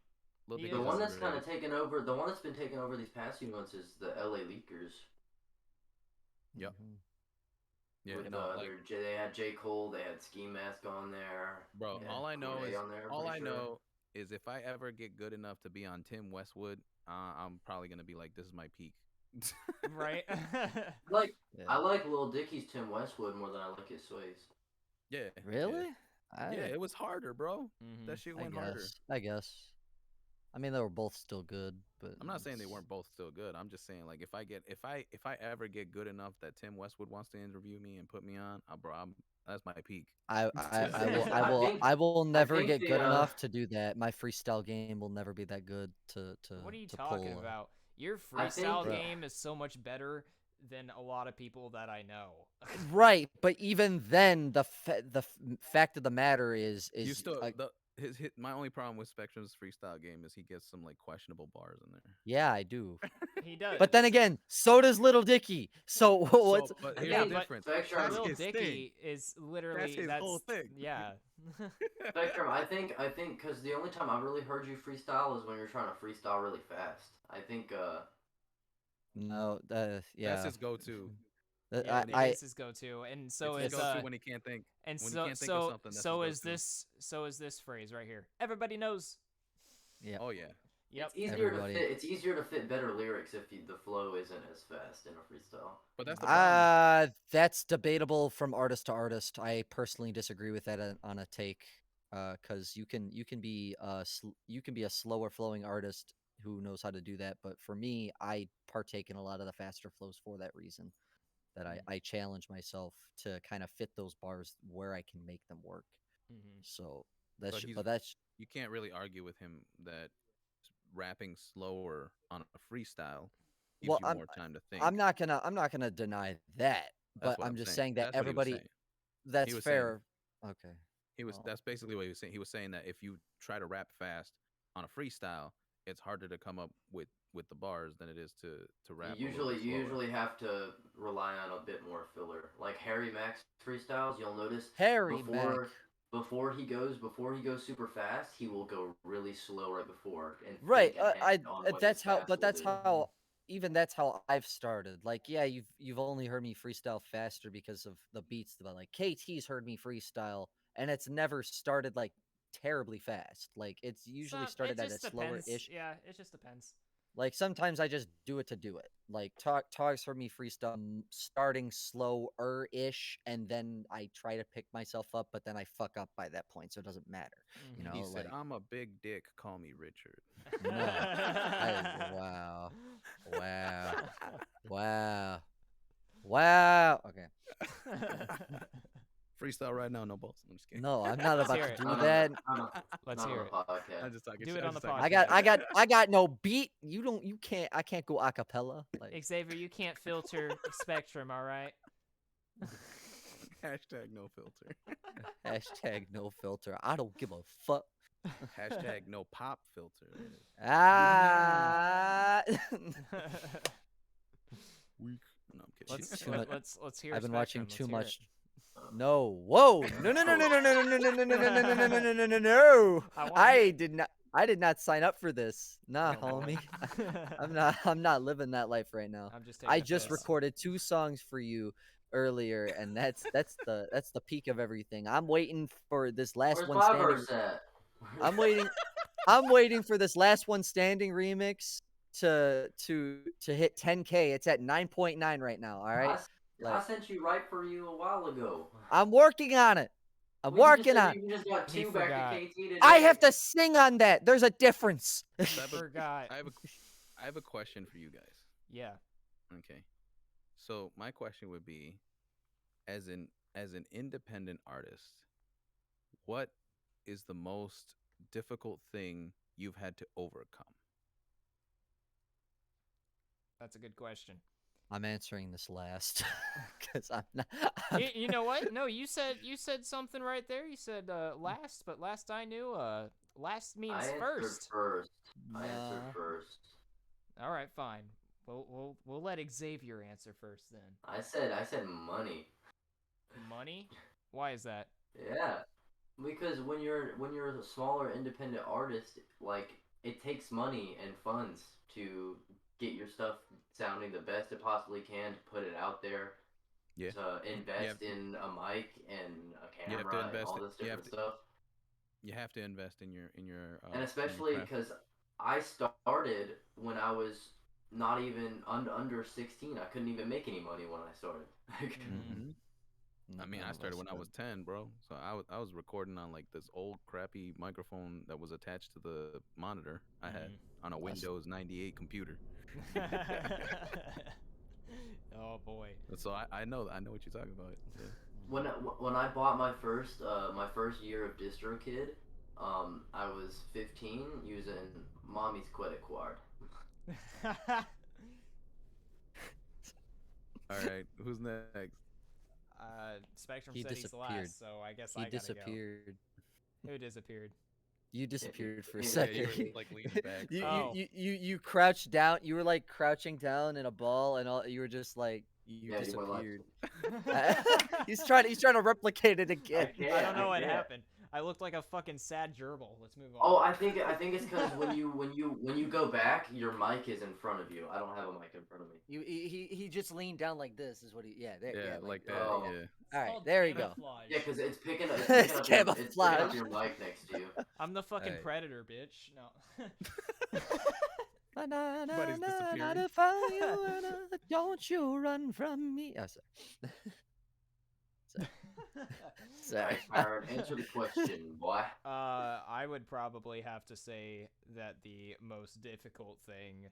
Lil He The Dicky's one is. that's kind underrated. of taken over, the one that's been taken over these past few months is the LA Leakers Yep. Mhm. Yeah. with No. Like, they had J Cole, they had Ski Mask on there, bro, they had all I know Corday is on there. I'm all pretty I sure. know is if I ever get good enough to be on Tim Westwood, I'm probably gonna be like, this is my peak. Right. Like Yeah. I like Lil Dicky's Tim Westwood more than I like his Sways. Yeah. Yeah. Really? Yeah. I It was harder, bro. Mm-hmm. That shit I went harder. guess. I guess. I mean, they were both still good, but I'm not saying they it's- weren't both still good. I'm just saying like if I ever get good enough that Tim Westwood wants to interview me and put me on, bro, that's my peak. I think I will I never think get the good enough to do that. My freestyle game will never be that good What are you to talking pull. about? Your I think freestyle Bruh. game is so much better than a lot of people that I know. Right, but even then, fact of the matter You is still the his my only problem with Spectrum's freestyle game is he gets some like questionable bars in there. yeah, I do. He does. But then again, so does Little Dicky. So what's So, but I here's the Yeah, think but difference. That's Spectrum Lil his thing. Dicky is That's literally his whole thing. yeah. Spectrum. I think because the only time I've really heard you freestyle is when you're trying to freestyle really fast. I think no, That's yeah. his go-to. Yeah, When he it I is his go-to, and It's so his is it's go-to when he can't think. and When he can't think of something, that's his go-to. so is this phrase right here. Everybody knows. yeah, Oh yeah. Yep. it's easier to everybody. fit. It's easier to fit better lyrics if the flow isn't as fast in a freestyle. But that's the problem. That's debatable from artist to artist. I personally disagree with that on a take, because you can be you can be a slower flowing artist who knows how to do that. But for me, I partake in a lot of the faster flows for that reason. That I challenge myself to kind of fit those bars where I can make them work. Mm-hmm. So That's So he's but that's you can't really argue with him that rapping slower on a freestyle gives well, you more time to think. I'm not gonna deny that, That's but what I'm I'm just saying. saying that That's what he was everybody saying. He that's was saying fair. Okay. Well, that's basically what he was saying. He was saying that if you try to rap fast on a freestyle, it's harder to come up with the bars than it is to You rap a little usually bit you slower. usually have to rely on a bit more filler. Like Harry Mack's freestyles, you'll notice Harry Mack. before he goes super fast, he will go really slow right before and Right. think ahead on what his That's how fast but will that's do. how even that's how I've started. Like, yeah, you've only heard me freestyle faster because of the beats, but like KT's heard me freestyle and it's never started like terribly fast. Like it's usually It started at a just slower depends. ish. Yeah, it just depends. Like sometimes I just do it to do it. Like Togg's heard me freestyle starting slower ish, and then I try to pick myself up, but then I fuck up by that point, so it doesn't matter. You Mhm. He know, said, like "I'm a big dick. Call me Richard." no, wow, wow, wow, wow. Okay, Freestyle right now, no balls. I'm just kidding. no, I'm not Let's about hear to it. do Not on the that. not on, Let's not on hear the it. podcast. I'm just talking Do shit. it I'm on the just talking I shit. got, I podcast. got, I got no beat. You can't. I can't go a cappella. Like Xavier, you can't filter Spectrum, all right? Hashtag no filter. hashtag no filter. I don't give a fuck. Hashtag no pop filter. Ah. Weak. No, I'm kidding. let's Too much. let's hear I've been Spectrum. watching Let's too hear much. it. No, whoa, no, no, no, no, no, no, no, no, no, no, no, no, no, no, no, no, no, no, no. I want to hear I it. did not. I did not sign up for this. Nah, Oh boy. homie. I'm not. I'm not living that life right now. I'm just I taking a just piss. recorded 2 songs for you earlier, and that's the peak of everything. I'm waiting for this last Where's one my standing. verse at? I'm waiting. I'm waiting for this last one standing remix to hit 10K. It's at 9.9 right now. All I, right, s- I like sent you right for you a while ago. I'm working on it. I'm Well, you just working said on. you just got He two back to forgot. KT I today. have to sing on that. There's a difference. So I have a, Forgot. I have a question for you guys. Yeah. Okay. So my question would be, as an independent artist, what is the most difficult thing you've had to overcome? That's a good question. I'm answering this last because I'm not. You know what? No, you said something right there. You said last, but last I knew, last means I answered first. first. I answered Nah. first. All right, fine. We'll let Xavier answer first then. I said money. Money? Why is that? Yeah, because when you're a smaller independent artist, like it takes money and funds to get your stuff sounding the best it possibly can, to put it out there, Yeah. to You have invest in a mic and a you have to camera and invest all it. this different stuff. You have to invest And in your especially craft. because I started when I was not even under 16. I couldn't even make any money when I started. Mm. I mean, None I of started us when I could. was 10, bro. So I was recording on like this old crappy microphone that was attached to the monitor I had on a That's Windows 98 computer. Oh boy. So I know what you're talking about. Yeah. When I bought my first year of DistroKid, I was 15 using mommy's credit card. All right, who's next? Spectrum he said he's disappeared. last, so I guess He I gotta go. disappeared. Who disappeared? You disappeared for a Yeah, Yeah, you second. were like leaning back. you, So. you Oh. you you you crouched down. You were like crouching down in a ball, and all you were just like you Yeah, you were like, disappeared. He's trying to replicate it I again. can't. I don't know I what can't. happened. I looked like a fucking sad gerbil. Let's move on. Oh, I think it's because when you go back, your mic is in front of you. I don't have a mic in front of me. He just leaned down like this. Is what he Yeah, like that. Oh. Yeah. It's All right, called there you go. camouflage. Yeah, because it's picking up It's it's picking camouflage. up your mic next to you. I'm the fucking Alright. predator, bitch. No. Somebody's disappearing. Don't you run from me. Oh, sorry. Sorry. Alright, Kyron, answer the question, boy. I would probably have to say that the most difficult thing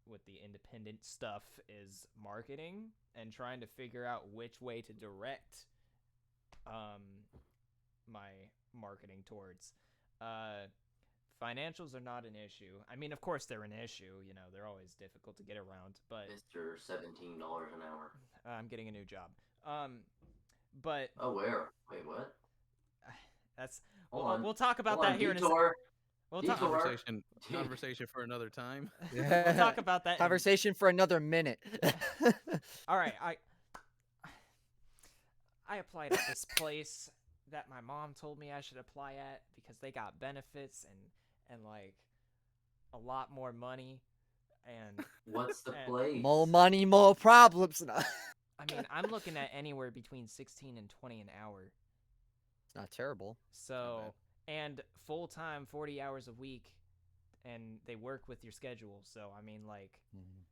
with the independent stuff is marketing and trying to figure out which way to direct my marketing towards. Financials are not an issue. I mean, of course they're an issue. You know, they're always difficult to get around. But Mr. $17 an hour. I'm getting a new job. But Oh, where? Wait, what? that's Hold on. we'll talk about Hold that on. here in a Detour. we'll Detour. Conversation for another time. we'll talk about that. Conversation for another minute. All right, I applied at this place that my mom told me I should apply at because they got benefits and like a lot more money and What's the and- place? More money, more problems. No. I mean, I'm looking at anywhere between 16 and 20 an hour. It's not terrible. So, and full-time 40 hours a week and they work with your schedule. So, I mean, like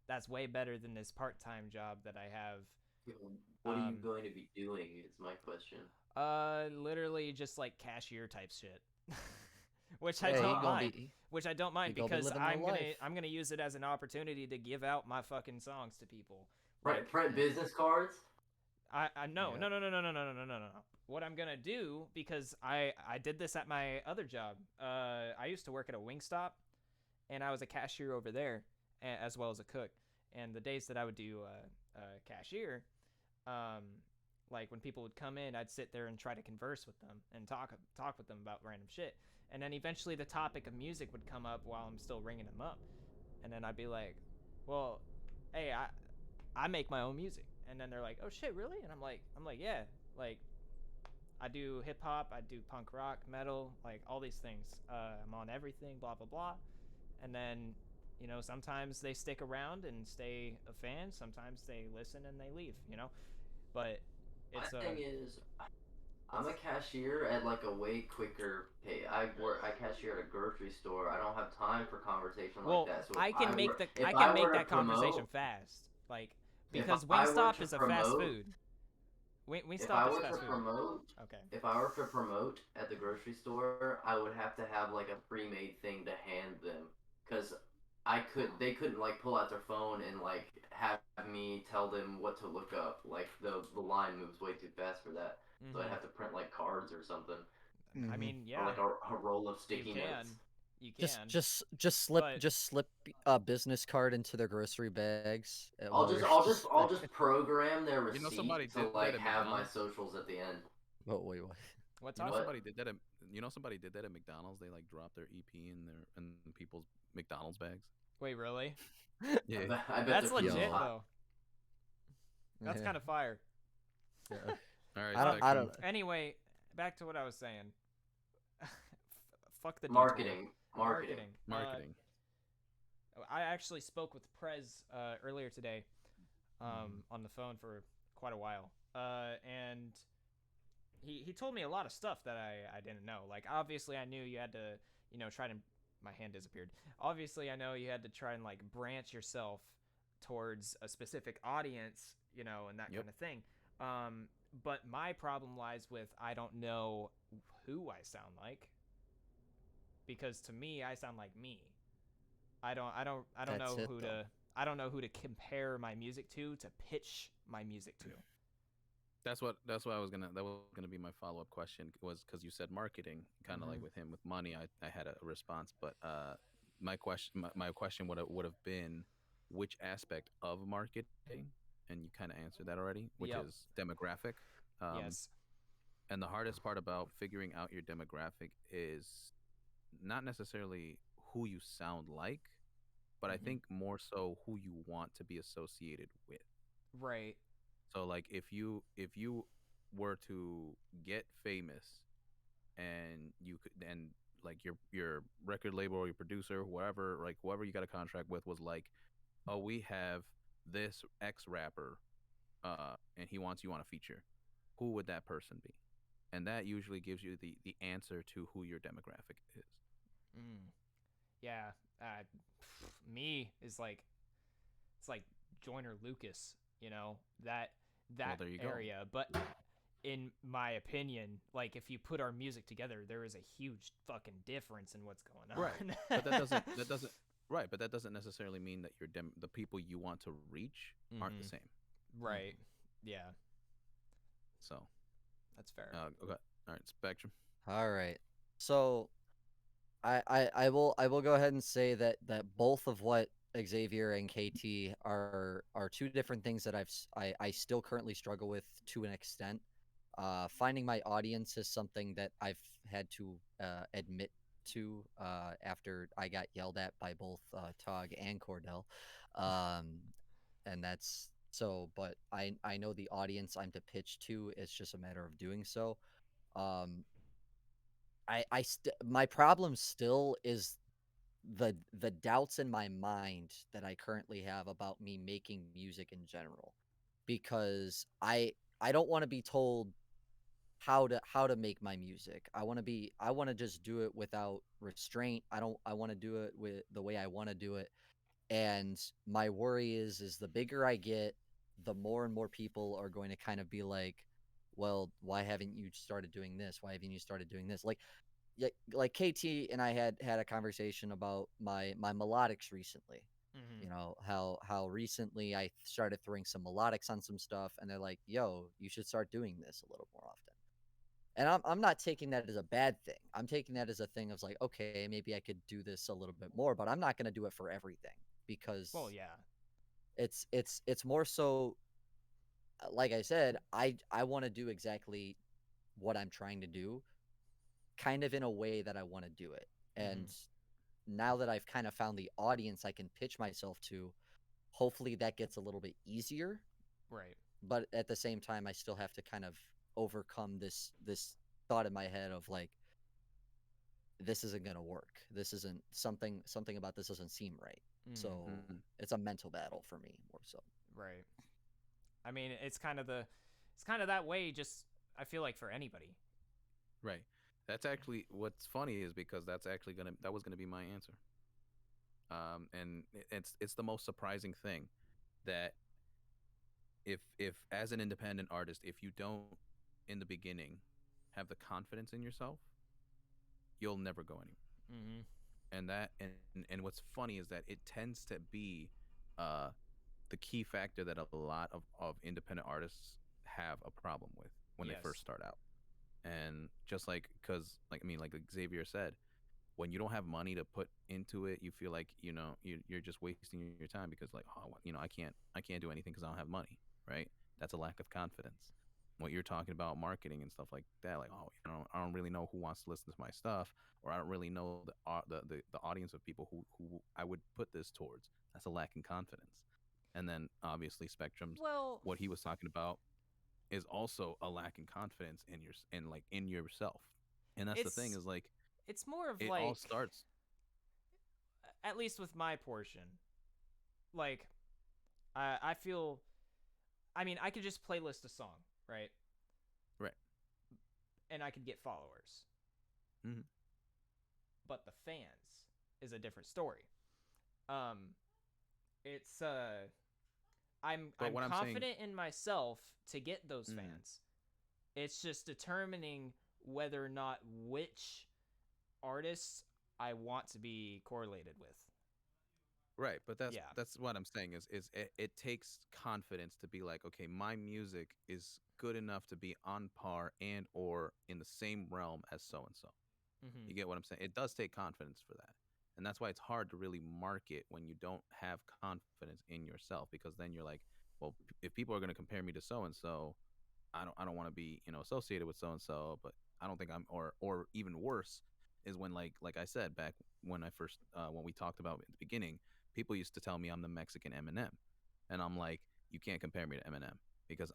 that's way better than this part-time job that I have. What are you going to be doing is my question. Literally just like cashier type shit. Which Hey, I you don't gonna mind. be- Which I don't mind you gonna be because living the life. I'm gonna use it as an opportunity to give out my fucking songs to people. Right, print business cards? I no, Yeah. no. What I'm gonna do, because I did this at my other job. I used to work at a Wingstop, and I was a cashier over there, as well as a cook. And the days that I would do cashier, like when people would come in, I'd sit there and try to converse with them and talk with them about random shit. And then eventually the topic of music would come up while I'm still ringing them up, and then I'd be like, "Well, hey, I make my own music." And then they're like, "Oh shit, really?" And I'm like, "Yeah, like I do hip hop, I do punk rock, metal, like all these things. I'm on everything, blah blah blah." And then, you know, sometimes they stick around and stay a fan. Sometimes they listen and they leave. You know, but it's My thing is, I'm a cashier at like a way quicker pay. I cashier at a grocery store. I don't have time for conversation well, like that. So I if can make were- the if I can were make to that conversation promote- fast, like if because I were Wingstop to is a fast promote- food. If Wingstop I is were to fast food. promote, Okay. if I were to promote at the grocery store, I would have to have like a pre-made thing to hand them, because they couldn't like pull out their phone and like have me tell them what to look up. Like the line moves way too fast for that. So I'd have to print like cards or something, I mean, or yeah, like a roll of you sticky can. notes. You can. Just slip But- a business card into their grocery bags. I'll just program their You know, receipt somebody to did that like at have my McDonald's. socials at the end. Oh wait, what? What's You know up? What? somebody did that. Somebody did that at McDonald's. They like dropped their EP in people's McDonald's bags. Wait, really? Yeah. I bet That's they're feeling legit hot. though. That's Yeah. kind of fire. Yeah. All right. I don't. Spectrum. Anyway, back to what I was saying. Fuck the detour. Marketing. Marketing. I actually spoke with Prez earlier today, on the phone for quite a while, and he told me a lot of stuff that I didn't know. Like obviously I knew you had to, you know, try to. My hand disappeared. Obviously I know you had to try and like branch yourself towards a specific audience, you know, and that Yep. kind of thing. But my problem lies with I don't know who I sound like, because to me I sound like me. I don't That's know it, who though. I don't know who to compare my music to pitch my music to. That was gonna be my follow up question, was because you said marketing, kind of like with him with money. I had a response, but my question would have been which aspect of marketing, and you kind of answered that already, which Yep. is demographic. Yes. And the hardest part about figuring out your demographic is not necessarily who you sound like, but I think more so who you want to be associated with. Right. So like if you were to get famous and you could, and like your record label or your producer, whoever you got a contract with was like, "Oh, we have this X rapper and he wants you on a feature." Who would that person be? And that usually gives you the answer to who your demographic is. Yeah. Me is like, it's like Joyner Lucas, you know, that there you go. area. But in my opinion, like if you put our music together, there is a huge fucking difference in what's going on. Right. But that doesn't necessarily mean that the people you want to reach aren't the same. Right. Yeah. So That's fair. All right, Spectrum. All right. So I will go ahead and say that both of what Xavier and KT are two different things that I still currently struggle with to an extent. Finding my audience is something that I've had to admit to after I got yelled at by both Tog and Cordell, um, and that's so. But I know the audience I'm to pitch to. It's just a matter of doing so. Um, my problem still is the doubts in my mind that I currently have about me making music in general, because I don't want to be told how to make my music. I want to just do it without restraint. I want to do it with the way I want to do it. And my worry is the bigger I get, the more and more people are going to kind of be like, well, why haven't you started doing this? Why haven't you started doing this? Like, yeah, like KT and I had a conversation about my melodics recently. Mm-hmm. You know how recently I started throwing some melodics on some stuff, and they're like, "Yo, you should start doing this a little more often." And I'm not taking that as a bad thing. I'm taking that as a thing of like, okay, maybe I could do this a little bit more, but I'm not going to do it for everything Well, because yeah. it's more so, like I said, I want to do exactly what I'm trying to do, kind of in a way that I want to do it. Mm-hmm. And now that I've kind of found the audience I can pitch myself to, hopefully that gets a little bit easier. Right. But at the same time, I still have to kind of overcome this thought in my head of like, this isn't gonna work. This isn't something about this doesn't seem right. Mm-hmm. So Mhm. it's a mental battle for me more so. Right. I mean, it's kind of that way. Just I feel like for anybody. Right. That's actually what's funny is because that was gonna be my answer. And it's the most surprising thing that if as an independent artist, if you don't in the beginning have the confidence in yourself, you'll never go anywhere. Mm-hmm. And what's funny is that it tends to be uh the key factor that a lot of independent artists have a problem with when they first Yes. start out. And just like because like I mean like Xavier said, when you don't have money to put into it, you feel like you're just wasting your time because like oh well, I can't do anything because I don't have money, right? That's a lack of confidence. What you're talking about marketing and stuff like that, like oh I don't really know who wants to listen to my stuff, or I don't really know the audience of people who I would put this towards. That's a lack in confidence. And then obviously Spectrum's Well, what he was talking about is also a lack in confidence in yourself. And that's the thing it's is like it's more of it all like, starts at least with my portion, like I feel. I mean, I could just playlist a song, right? right. And I could get followers. Hmm. But the fans is a different story. Um, it's But I'm what I'm saying, confident in myself to get those mhm, fans. It's just determining whether or not which artists I want to be correlated with. right? But that's Yeah. that's what I'm saying is it takes confidence to be like, okay, my music is good enough to be on par and or in the same realm as so and so. Mm-hmm. You get what I'm saying? It does take confidence for that. And that's why it's hard to really market when you don't have confidence in yourself because then you're like, well, if people are going to compare me to so and so, I don't want to be associated with so and so, but I don't think or even worse is when like I said back when I first when we talked about at the beginning, people used to tell me I'm the Mexican Eminem, and I'm like you can't compare me to Eminem because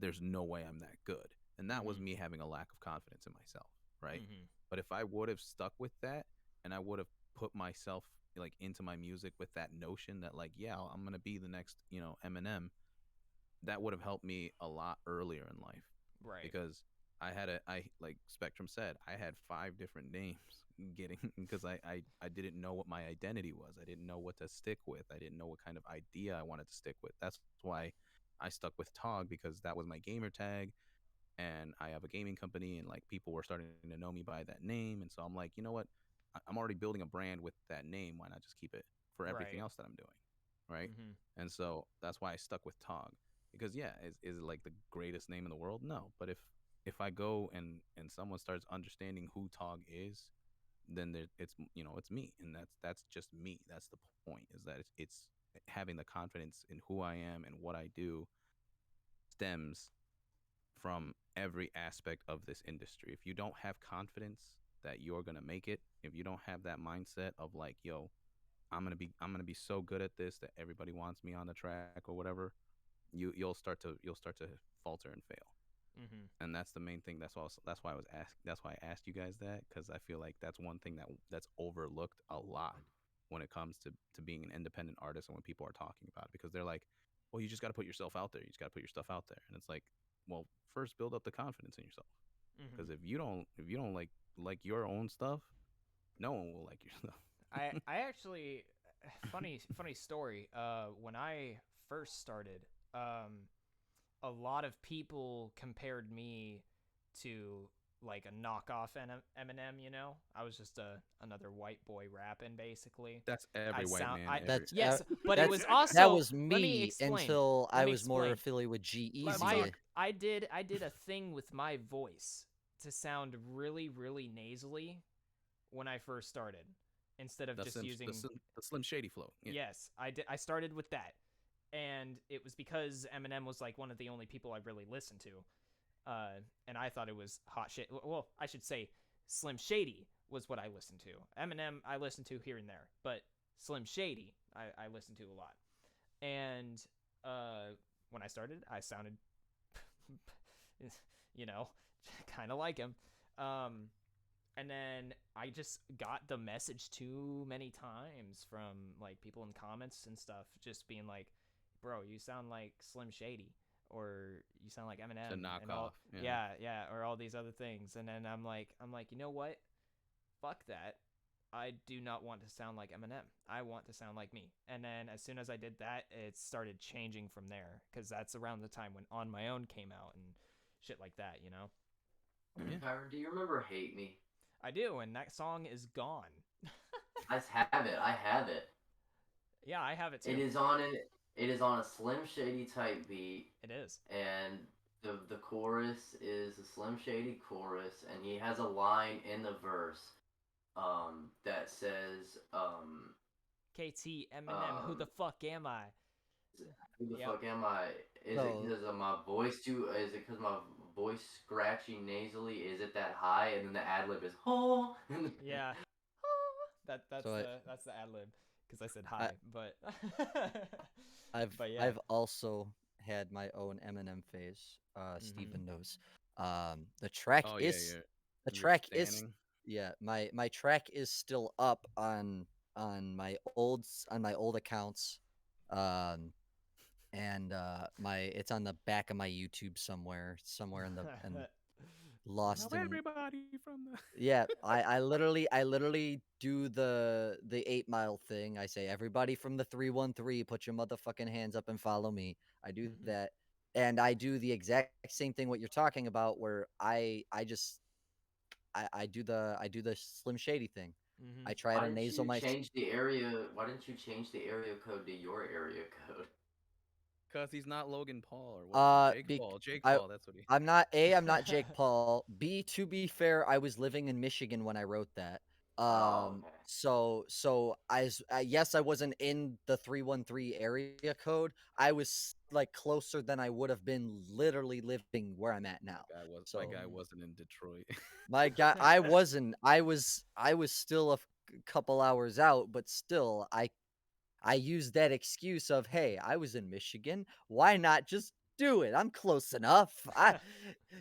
there's no way I'm that good, and that was Mm-hmm. me having a lack of confidence in myself, right? Mm-hmm. But if I would have stuck with that and I would have put myself like into my music with that notion that like yeah I'm gonna be the next Eminem, that would have helped me a lot earlier in life Right. because I like Spectrum said I had five different names getting because I didn't know what my identity was. I didn't know what to stick with. I didn't know what kind of idea I wanted to stick with. That's why I stuck with TOGG because that was my gamer tag and I have a gaming company and like people were starting to know me by that name and so I'm like, you know what? I'm already building a brand with that name. Why not just keep it for everything Right. else that I'm doing? Right? Mm-hmm. And so that's why I stuck with TOGG because yeah, is it like the greatest name in the world? No, but if I go and someone starts understanding who Tog is, then it's it's me, and that's just me. That's the point. Is that it's having the confidence in who I am and what I do stems from every aspect of this industry. If you don't have confidence that you're gonna make it, if you don't have that mindset of like, yo, I'm gonna be so good at this that everybody wants me on the track or whatever, you'll start to falter and fail. Mm-hmm. And that's the main thing. That's why I asked you guys that, because I feel like that's one thing that's overlooked a lot when it comes to being an independent artist, and when people are talking about it, because they're like, well, you just got to put yourself out there. You just got to put your stuff out there. And it's like, well, first build up the confidence in yourself, Mm-hmm. because if you don't like your own stuff, no one will like your stuff. I actually funny story. When I first started, a lot of people compared me to like a knockoff Eminem. You know, I was just another white boy rapping basically. That's I every white sound man. I That's yes, but it that's was that also was let me me explain. until Let I me was more explain. affiliated with G Let Easy. me talk. I did a thing with my voice to sound really nasally when I first started, instead of The just Slim, the using Slim, the Slim Shady flow. Yeah. yes, I did. I started with that, and it was because Eminem was like one of the only people I really listened to, and I thought it was hot shit. Well, I should say Slim Shady was what I listened to. Eminem I listened to here and there, but Slim Shady I listened to a lot. And when I started, I sounded, you know, kind of like him. Um, and then I just got the message too many times from like people in comments and stuff, just being like, "Bro, you sound like Slim Shady, or you sound like To Eminem, knock and off. all, Yeah. yeah, or all these other things." And then I'm like, you know what? Fuck that. I do not want to sound like Eminem. I want to sound like me. And then as soon as I did that, it started changing from there, because that's around the time when On My Own came out and shit like that, you know? Yeah. Kyron, do you remember "Hate Me"? I do, and that song is gone. I have it. I have it. Yeah, I have it It too. is on it. It is on a Slim Shady type beat, It is. and the chorus is a Slim Shady chorus, and he has a line in the verse, that says, KT, Eminem, who the um, fuck am I? "Who the Yep. fuck am I? Is it So because of my voice too? Is it because my voice scratchy nasally? Is it that high?" And then the ad lib is "oh." Yeah. so That's the ad lib, because I said I hi, but I've but yeah. I've also had my own Eminem phase. Mhm. Stephen knows. The track Oh yeah, is the you're track is standing. yeah, my track is still up on my old accounts. Um and my it's on the back of my YouTube somewhere in the and Now lost in everybody from the yeah, I literally do the 8 Mile thing. I say everybody from the 313, put your motherfucking hands up and follow me. I do Mhm. that. And I do the exact same thing what you're talking about, where I just I do the Slim Shady thing. Mhm. I try Why to didn't nasal you my change the area? Why didn't you change the area code to your area code? because he's not Logan Paul, or what is he? Jake be Paul. Jake I Paul. That's what he. I'm not Jake Paul. B, to be fair, I was living in Michigan when I wrote that. Oh, okay. So yes, I wasn't in the 313 area code. I was like closer than I would have been literally living where I'm at now. My So guy Mhm. wasn't in Detroit. my guy, I wasn't. I was still couple hours out, but still, I used that excuse of, hey, I was in Michigan. Why not just do it? I'm close enough.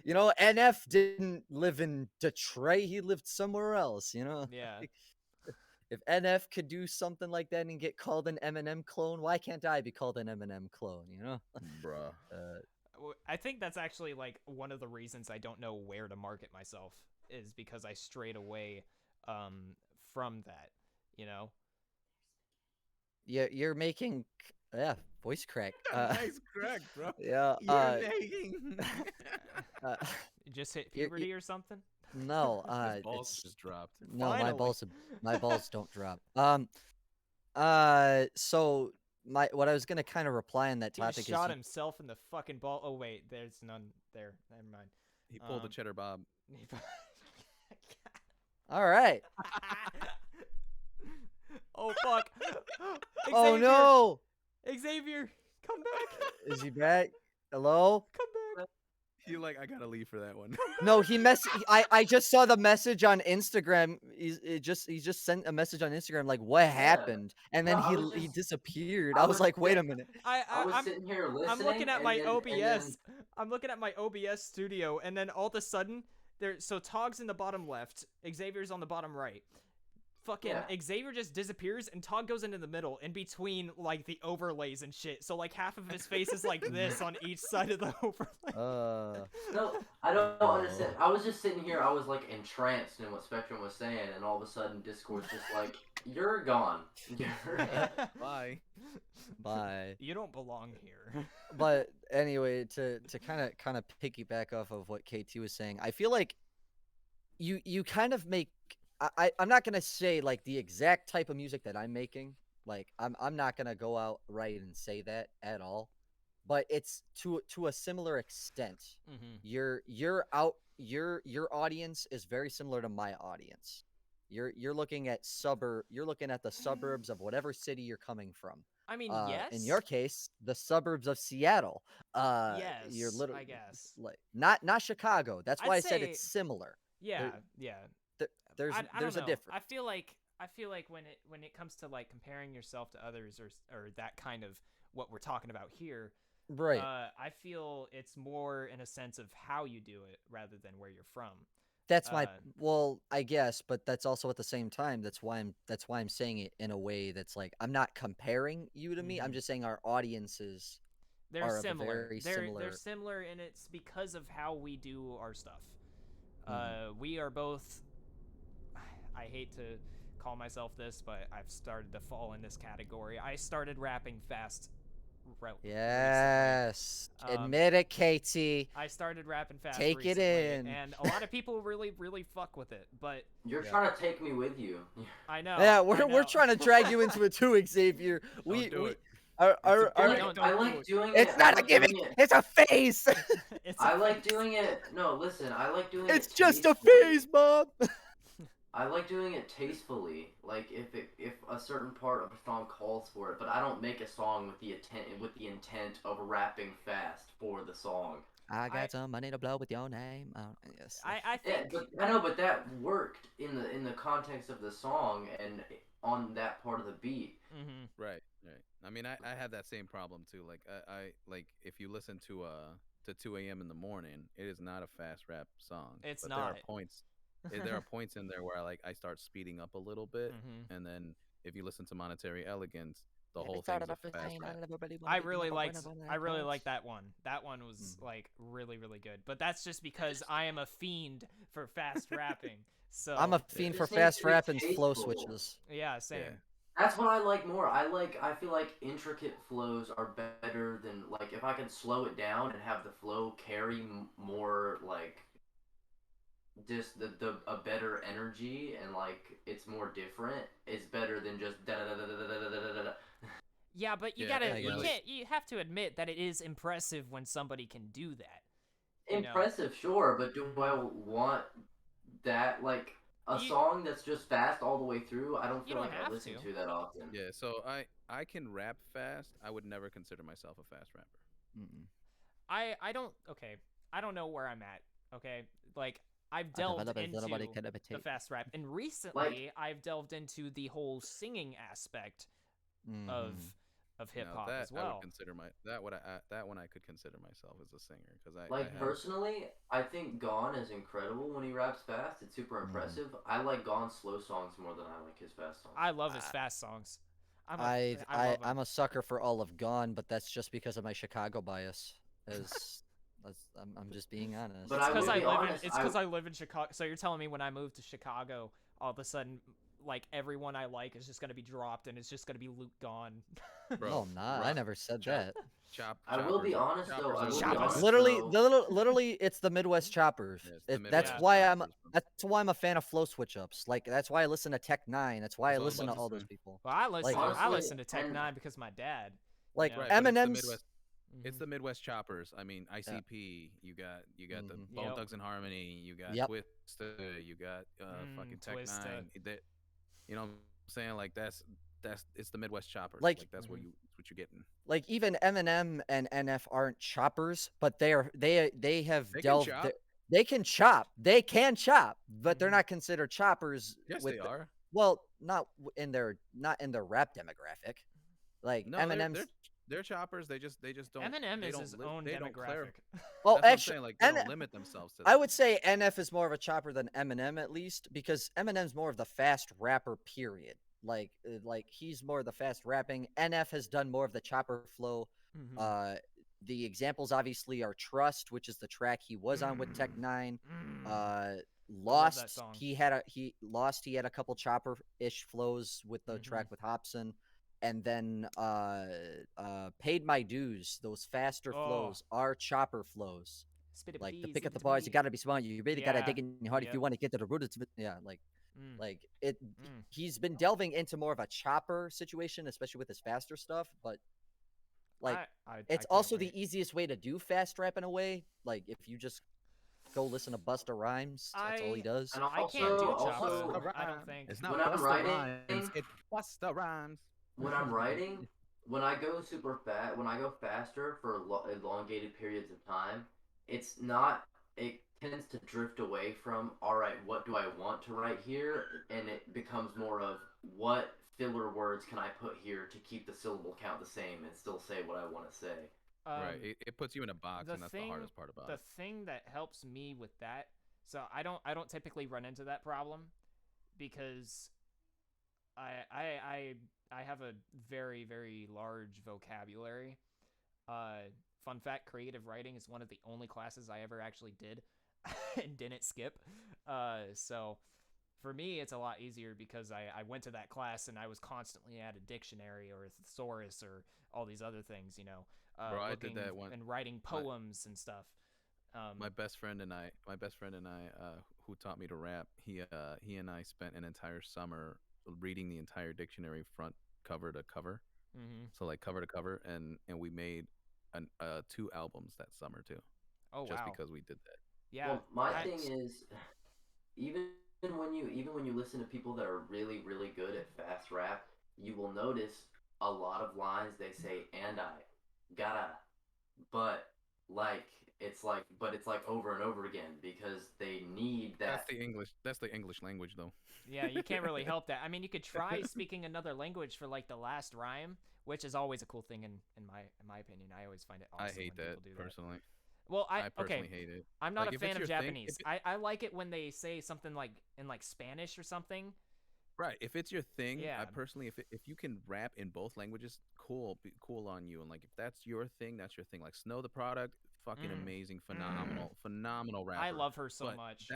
NF didn't live in Detroit. He lived somewhere else, you know? Yeah. If NF could do something like that and get called an Eminem clone, why can't I be called an Eminem clone, you know? Bruh. Uh, I think that's actually like one of the reasons I don't know where to market myself, is because I strayed away um from that, you know. you're making, yeah, voice crack. A nice crack, bro. Yeah, You're lagging. uh, You just hit you puberty or something? no, His balls it's just dropped. no, Finally. my balls don't drop. So what I was gonna kind of reply on that He just topic is shot himself in the fucking ball. Oh wait, there's none there. Never mind. He pulled the Um, cheddar bob. All right. Oh fuck! Oh Xavier, no! Xavier, come back! Is he back? Hello? Come back! He like, I gotta leave for that one. No, I just saw the message on Instagram. He just sent a message on Instagram like what Yeah. happened, and No, then I was he just disappeared. I I was was like, wait sit- a minute. I, I I was I'm sitting here I'm listening, looking at and my then OBS. I'm looking at my OBS studio, and then all of a sudden, so Togg's in the bottom left, Xavier's on the bottom right. Fucking Yeah. Xavier just disappears, and Togg goes into the middle, in between like the overlays and shit. So like half of his face is like this on each side of the overlay. No, I don't Bro. understand. I was just sitting here, I was like entranced in what Spectrum was saying, and all of a sudden Discord's just like, you're gone. Bye. Bye. You don't belong here. But anyway, to kind of piggyback off of what KT was saying, I feel like you kind of make I'm not gonna say like the exact type of music that I'm making. Like I'm not gonna go out right and say that at all. But it's to a similar extent. Mm-hmm. Your audience is very similar to my audience. You're looking at the suburbs of whatever city you're coming from. I mean, yes. In your case, the suburbs of Seattle. You're Yes, literally I guess. like not Chicago. That's why I said say- it's similar. Yeah, yeah. There's I there's don't a know. difference. I feel like when it comes to like comparing yourself to others or that kind of what we're talking about here, Right. I feel it's more in a sense of how you do it rather than where you're from. That's my uh, well, I guess, but that's also at the same time. That's why I'm saying it in a way that's like I'm not comparing you to me. I'm Mhm. just saying our audiences They're are of a similar. very They're similar. similar, and it's because of how we do our stuff. Mhm. We are both. I hate to call myself this, but I've started to fall in this category. I started rapping fast. Recently. Yes. Admit it, KT. I started rapping fast. Take it recently, in. and a lot of people really fuck with it. But You're Yeah. trying to take me with you. I know. Yeah, I we're know. trying to drag you into it too, Xavier. Don't do it. Our, It's a I our, like, Don't I do like it. doing it. it's I not a like gimmick. doing it. It's a phase. It's I a like phase. doing it. No, listen. I like doing It's it. just a tastefully. phase, Mom. I like doing it tastefully. Like if a certain part of a song calls for it, but I don't make a song with the intent of rapping fast for the song. I got some money to blow with your name. Yes. I Yeah, think. but I know, but that worked in the context of the song and on that part of the beat. Mhm. Right. I mean, I have that same problem too. Like I like if you listen to 2 a.m. in the morning, it is not a fast rap song. It's but not. There are points. There are points in there where I start speeding up a little bit, Mhm. and then if you listen to Monetary Elegance, the whole thing's a fast rap. I really liked that one. That one was like really good. But that's just because I am a fiend for fast rapping. So I'm a fiend It for just needs fast to be rap and flow tasteful. switches. yeah, same. Yeah. That's what I like more. I feel like intricate flows are better than like if I can slow it down and have the flow carry more like just the a better energy and like it's more different. It's better than just da da da da da da da da da. Yeah, but you Yeah, gotta I you guess. can't you have to admit that it is impressive when somebody can do that. You know. Impressive, sure, but do I want that like a You- song that's just fast all the way through? I don't You feel don't like I have listen to. to that often. Yeah. So I can rap fast. I would never consider myself a fast rapper. Mm-mm. I don't okay. I don't know where I'm at. Okay, like I've delved into the fast rap, and recently I've delved into the whole singing aspect of hip hop that as well. I would consider that one I could consider myself as a singer because I Like have, personally, I think Gone is incredible when he raps fast. It's super impressive. I like Gone's slow songs more than I like his fast songs. I love his fast songs. I love 'em. I'm a sucker for all of Gone, but that's just because of my Chicago bias. I'm just being honest. But It's I because will be honest, it's because I live in Chicago. So you're telling me when I move to Chicago, all of a sudden, like everyone I like is just gonna be dropped, and it's just gonna be Luke gone. bro. No, I'm not. I Rock- never said Chop- that. I will be honest though. I will be Choppers. honest, Literally, though. literally, it's the Midwest choppers. Yeah, it's the That's Midwest why choppers, bro. that's why I'm a fan of flow switch ups. Like that's why I listen to Tech Nine. That's why I That's all I'm listen to about to all those say. people. Well, I listen. Like- I Honestly, listen to Tech and- Nine because my dad. Like you know? Right, but it's the Eminem's Midwest. it's the Midwest choppers. I mean, ICP. You got the Mm-hmm. Bone Yep. Thugs and Harmony. You got Yep. Twista. You got fucking Tech Twista. Nine. That you know what I'm saying? Like that's it's the Midwest choppers. Like Like that's what you're getting. like even Eminem and NF aren't choppers, but they have They can delved. chop. They can chop. They can chop, but they're not considered choppers. Yes, With they are. well, not in their rap demographic. Like No, Eminem's. they're choppers. They just don't. Eminem They is don't. his own They don't clarify. demographic. Well, That's what I'm actually, saying. Like they don't limit themselves to I that. would say NF is more of a chopper than Eminem, at least, because Eminem's more of the fast rapper. Period. Like he's more of the fast rapping. NF has done more of the chopper flow. Uh, the examples obviously are "Trust," which is the track he was on with Tech Nine. love that Lost. song. He had a couple chopper ish flows with the track with Hobson. And then Paid My Dues, those faster flows are chopper flows. Spit it, Like the please, pick spit up the it, bars, you please. gotta be smart. You really gotta dig in your heart if Yep. you want to get to the root of it. Yeah, Mm. like it. He's been delving into more of a chopper situation, especially with his faster stuff. But like, it's can't also wait. the easiest way to do fast rap in a way. Like if you just go listen to Busta Rhymes, that's all he does. And I can't do chopper. also, I don't think. It's not when I'm Busta writing, Rhymes. It's Busta Rhymes. when I'm writing, when I go when I go faster for elongated periods of time, it's not. It tends to drift away from, all right, what do I want to write here, and it becomes more of what filler words can I put here to keep the syllable count the same and still say what I want to say. Right. It puts you in a box, and that's the hardest part about it. The thing that helps me with that, so I don't typically run into that problem because I have a very, very large vocabulary. Fun fact, creative writing is one of the only classes I ever actually did and didn't skip. So for me, it's a lot easier because I went to that class and I was constantly at a dictionary or a thesaurus or all these other things, you know, Bro, I did that one. and writing poems and stuff. My best friend and I, who taught me to rap, he and I spent an entire summer reading the entire dictionary front cover to cover. So like cover to cover, and we made 2 albums that summer too. Oh, just wow. because we did that. Yeah. Well, my thing is, even when you listen to people that are really, really good at fast rap, you will notice a lot of lines they say "and I," "gotta," but it's like over and over again because they need that. That's the English language, though. Yeah, you can't really help that. I mean, you could try speaking another language for like the last rhyme, which is always a cool thing in my opinion. I always find it awesome. I hate when that people do that. personally. Well, I personally hate it. I'm not Like, a if it's fan of your thing- Japanese. I like it when they say something like in like Spanish or something. Right. If it's your thing, Yeah. I personally, if you can rap in both languages, cool on you. And like, if that's your thing, that's your thing. Like Snow the Product, fucking amazing, phenomenal rapper. I love her so But much.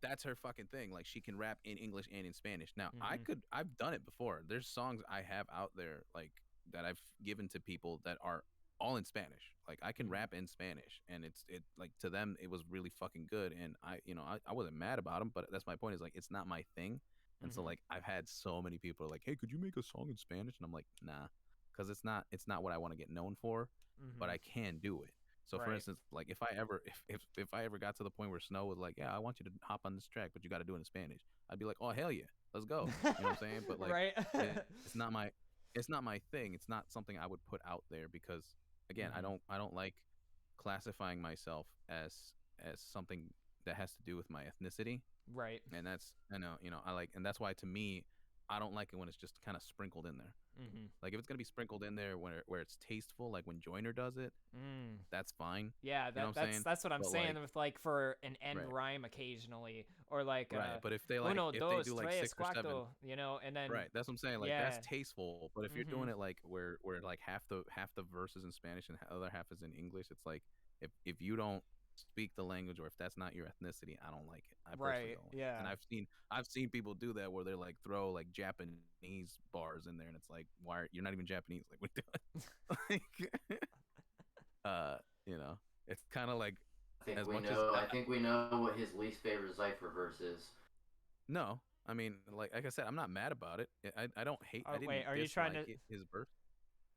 that's her fucking thing. Like she can rap in English and in Spanish. Now Mm-hmm. I've done it before. There's songs I have out there like that I've given to people that are all in Spanish. Like I can rap in Spanish, and it like to them it was really fucking good. And I wasn't mad about them, but that's my point. Is like it's not my thing. And so like I've had so many people like, hey, could you make a song in Spanish? And I'm like, nah, because it's not what I want to get known for, but I can do it. So for Right. instance, like if I ever got to the point where Snow was like, yeah, I want you to hop on this track, but you got to do it in Spanish, I'd be like, oh hell yeah, let's go. You know what I'm saying? But like, right. it's not my thing. It's not something I would put out there because again, I don't like classifying myself as something that has to do with my ethnicity. Right. And that's I like, and that's why to me I don't like it when it's just kind of sprinkled in there. Like if it's gonna be sprinkled in there where it's tasteful, like when Joyner does it, that's fine. Yeah, You know what I'm saying? that's what I'm But, saying like- with like for an end Right. rhyme occasionally, or like Right, but if they like uno, if dos, they do like tres, 6 or 7, cuatro, you know, and then right, that's what I'm saying. Like yeah. that's tasteful, but if you're doing it like where like half the verse is in Spanish and the other half is in English, it's like if you don't speak the language or if that's not your ethnicity, I don't like it. I personally Right, don't like it. yeah. And I've seen people do that where they're like throw like Japanese bars in there, and it's like, why you're not even Japanese? Like what are you doing? Like, it's kind of like I think we know what his least favorite Xypher verse is. No, I mean, like I said, I'm not mad about it. I don't hate. I didn't wait, are you trying dislike to- his verse.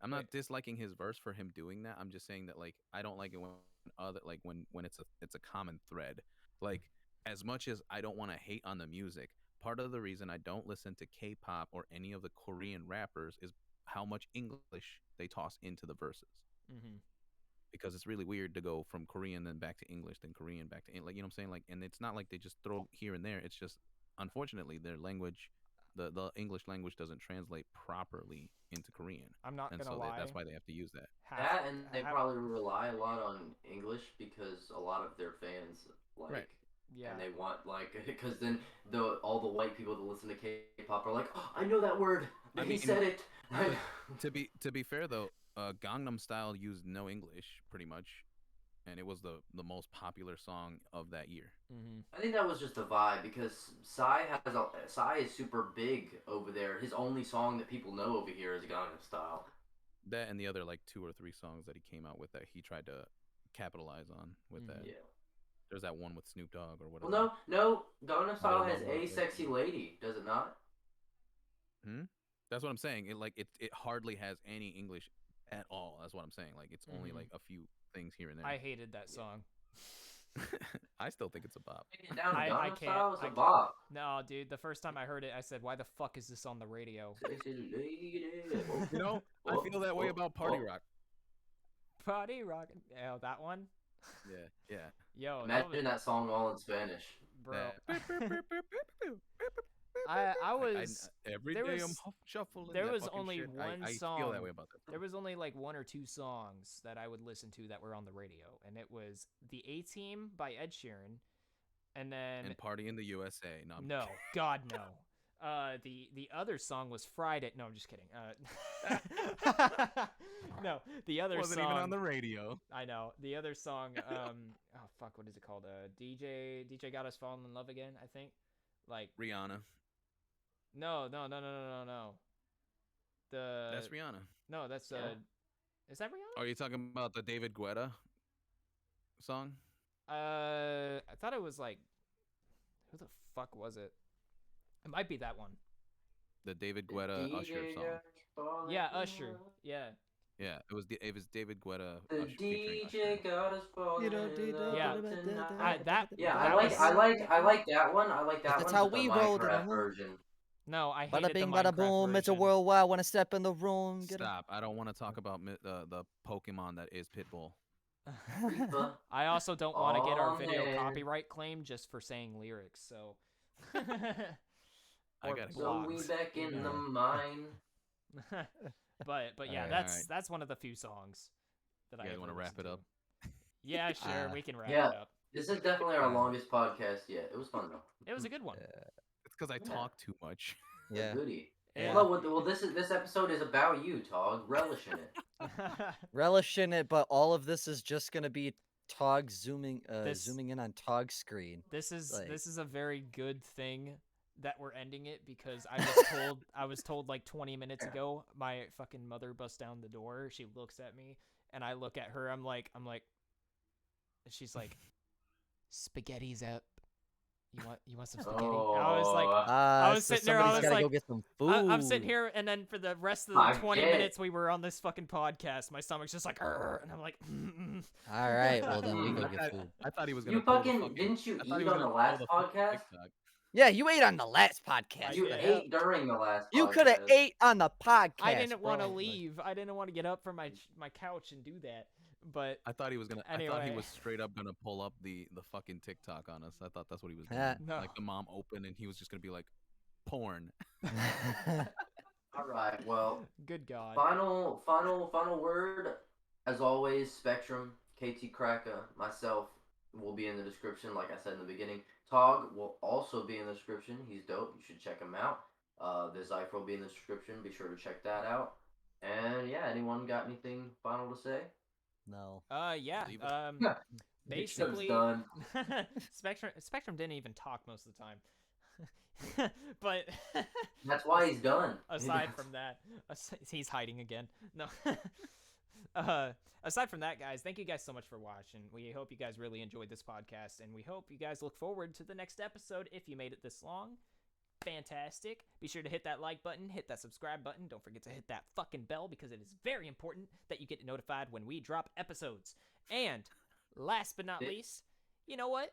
I'm Wait. not disliking his verse for him doing that. I'm just saying that like I don't like it when other like when it's a common thread. Like as much as I don't want to hate on the music, part of the reason I don't listen to K-pop or any of the Korean rappers is how much English they toss into the verses. Mm-hmm. Because it's really weird to go from Korean then back to English, then Korean back to like you know what I'm saying? Like, and it's not like they just throw here and there. It's just unfortunately their language, the English language doesn't translate properly into Korean, I'm not and gonna so lie. that's why they have to use that. Half, That and they half, probably rely a lot on English because a lot of their fans Right. yeah. and they want because then all the white people that listen to K-pop are like, oh, I know that word. I He mean, said it. to be fair though, Gangnam Style used no English pretty much, and it was the most popular song of that year. Mm-hmm. I think that was just a vibe because Psy is super big over there. His only song that people know over here is Gangnam Style. That and the other like 2 or 3 songs that he came out with that he tried to capitalize on with that. Yeah. There's that one with Snoop Dogg or Well, whatever. no, Gangnam Style Little has Mama a or sexy lady, does it not? That's what I'm saying. It hardly has any English at all. That's what I'm saying. Like it's only like a few things here and there. I hated that song. I still think it's a bop. Taking it down to I Gangnam can't. Style is I a can't. bop. No, dude. The first time I heard it, I said, "Why the fuck is this on the radio?" Sexy lady. You know, I feel that way about Party Rock. Party rock. Oh, that one. Yeah, yeah. Yo, Imagine that song all in Spanish. bro. That- I was every there day was- I'm shuffling. there that was fucking only shit. one I song. feel that way about that. there was only like 1 or 2 songs that I would listen to that were on the radio, and it was "The A Team" by Ed Sheeran, and then And Party in the USA. No, I'm no, God no. The other song was Friday. No, I'm just kidding. No, the other wasn't song. even on the radio. I know the other song. Oh fuck, what is it called? DJ got us falling in love again. I think. Like Rihanna. no. That's Rihanna. No, that's Yeah. Is that Rihanna? Are you talking about the David Guetta song? I thought it was like, who the fuck was it? It might be that one. The David Guetta Usher song. Yeah, Usher. Yeah. Yeah, it was David Guetta The Usher, featuring DJ Usher. got us falling You know, in love Yeah. tonight. That. Yeah, that I like was- I like I like that one. I like that That's one. how but the we rolled it, Minecraft huh? version. No, I Bada hated bing, the bada Minecraft boom. version. It's a worldwide. When I step in the room, get Stop! I don't want to talk about the Pokemon that is Pitbull. FIFA. I also don't want to get our Aw, video man. copyright claim just for saying lyrics. So. I Or gotta So block. we blocks. back in the Yeah. mine. but yeah, Alright. that's one of the few songs that You I guys ever wanna wrap listened it to. up? Yeah, sure, Uh, we can wrap yeah. it up. This is definitely our longest podcast yet. It was fun though. It was a good one. It's because I Yeah. talk too much. Yeah. Goodie. Yeah. Well, this episode is about you, Tog. Relish in it. Relish in it, but all of this is just gonna be Tog zooming This- zooming in on Tog's screen. This is Like- this is a very good thing that we're ending it because I was told like 20 minutes ago my fucking mother busts down the door. She looks at me and I look at her. I'm like she's like, spaghetti's up. You want some spaghetti? I was like, I was sitting there, I Somebody's was gotta like, go get some food. I'm sitting here, and then for the rest of the I 20 get it. minutes we were on this fucking podcast, my stomach's just like, "Arr," and I'm like, All right, well then we go I get thought- food. I thought he was gonna. You pull the fucking didn't you I thought he eat was on the gonna last pull the fucking podcast? TikTok. Yeah, you ate on the last podcast. You did. What the hell? ate during the last. You could have podcast. ate on the podcast. I didn't want to bro. Like, leave. I didn't want to get up from my couch and do that. But I thought he was gonna. I thought he Anyway. was straight up gonna pull up the fucking TikTok on us. I thought that's what he was doing. Ah. No. Like the mom opened and he was just gonna be like, porn. All right. Well, good God. final word. As always, Spectrum, KT Kraka, myself will be in the description. Like I said in the beginning, Tog will also be in the description. He's dope. You should check him out. The Xypher will be in the description. Be sure to check that out. And yeah, anyone got anything final to say? no. Yeah. Leave it. Basically, done. Spectrum didn't even talk most of the time. But That's why he's done. aside from that, he's hiding again. No. Aside from that, guys, thank you guys so much for watching. We hope you guys really enjoyed this podcast, and we hope you guys look forward to the next episode if you made it this long. fantastic. Be sure to hit that like button, hit that subscribe button. Don't forget to hit that fucking bell because it is very important that you get notified when we drop episodes. And last but not least, you know what?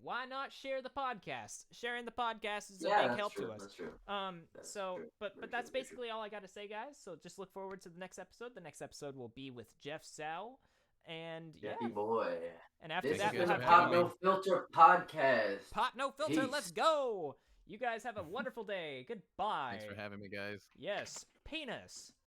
Why not share the podcast? Sharing the podcast is a big help to us. That's true. That's true. But that's basically all I got to say, guys. So just look forward to the next episode. The next episode will be with Jeff Sow, and Jeffy boy. And after This that, is we'll the have Pop No Filter podcast. Pop No Filter. Peace. Let's go. You guys have a wonderful day. Goodbye. Thanks for having me, guys. Yes, penis.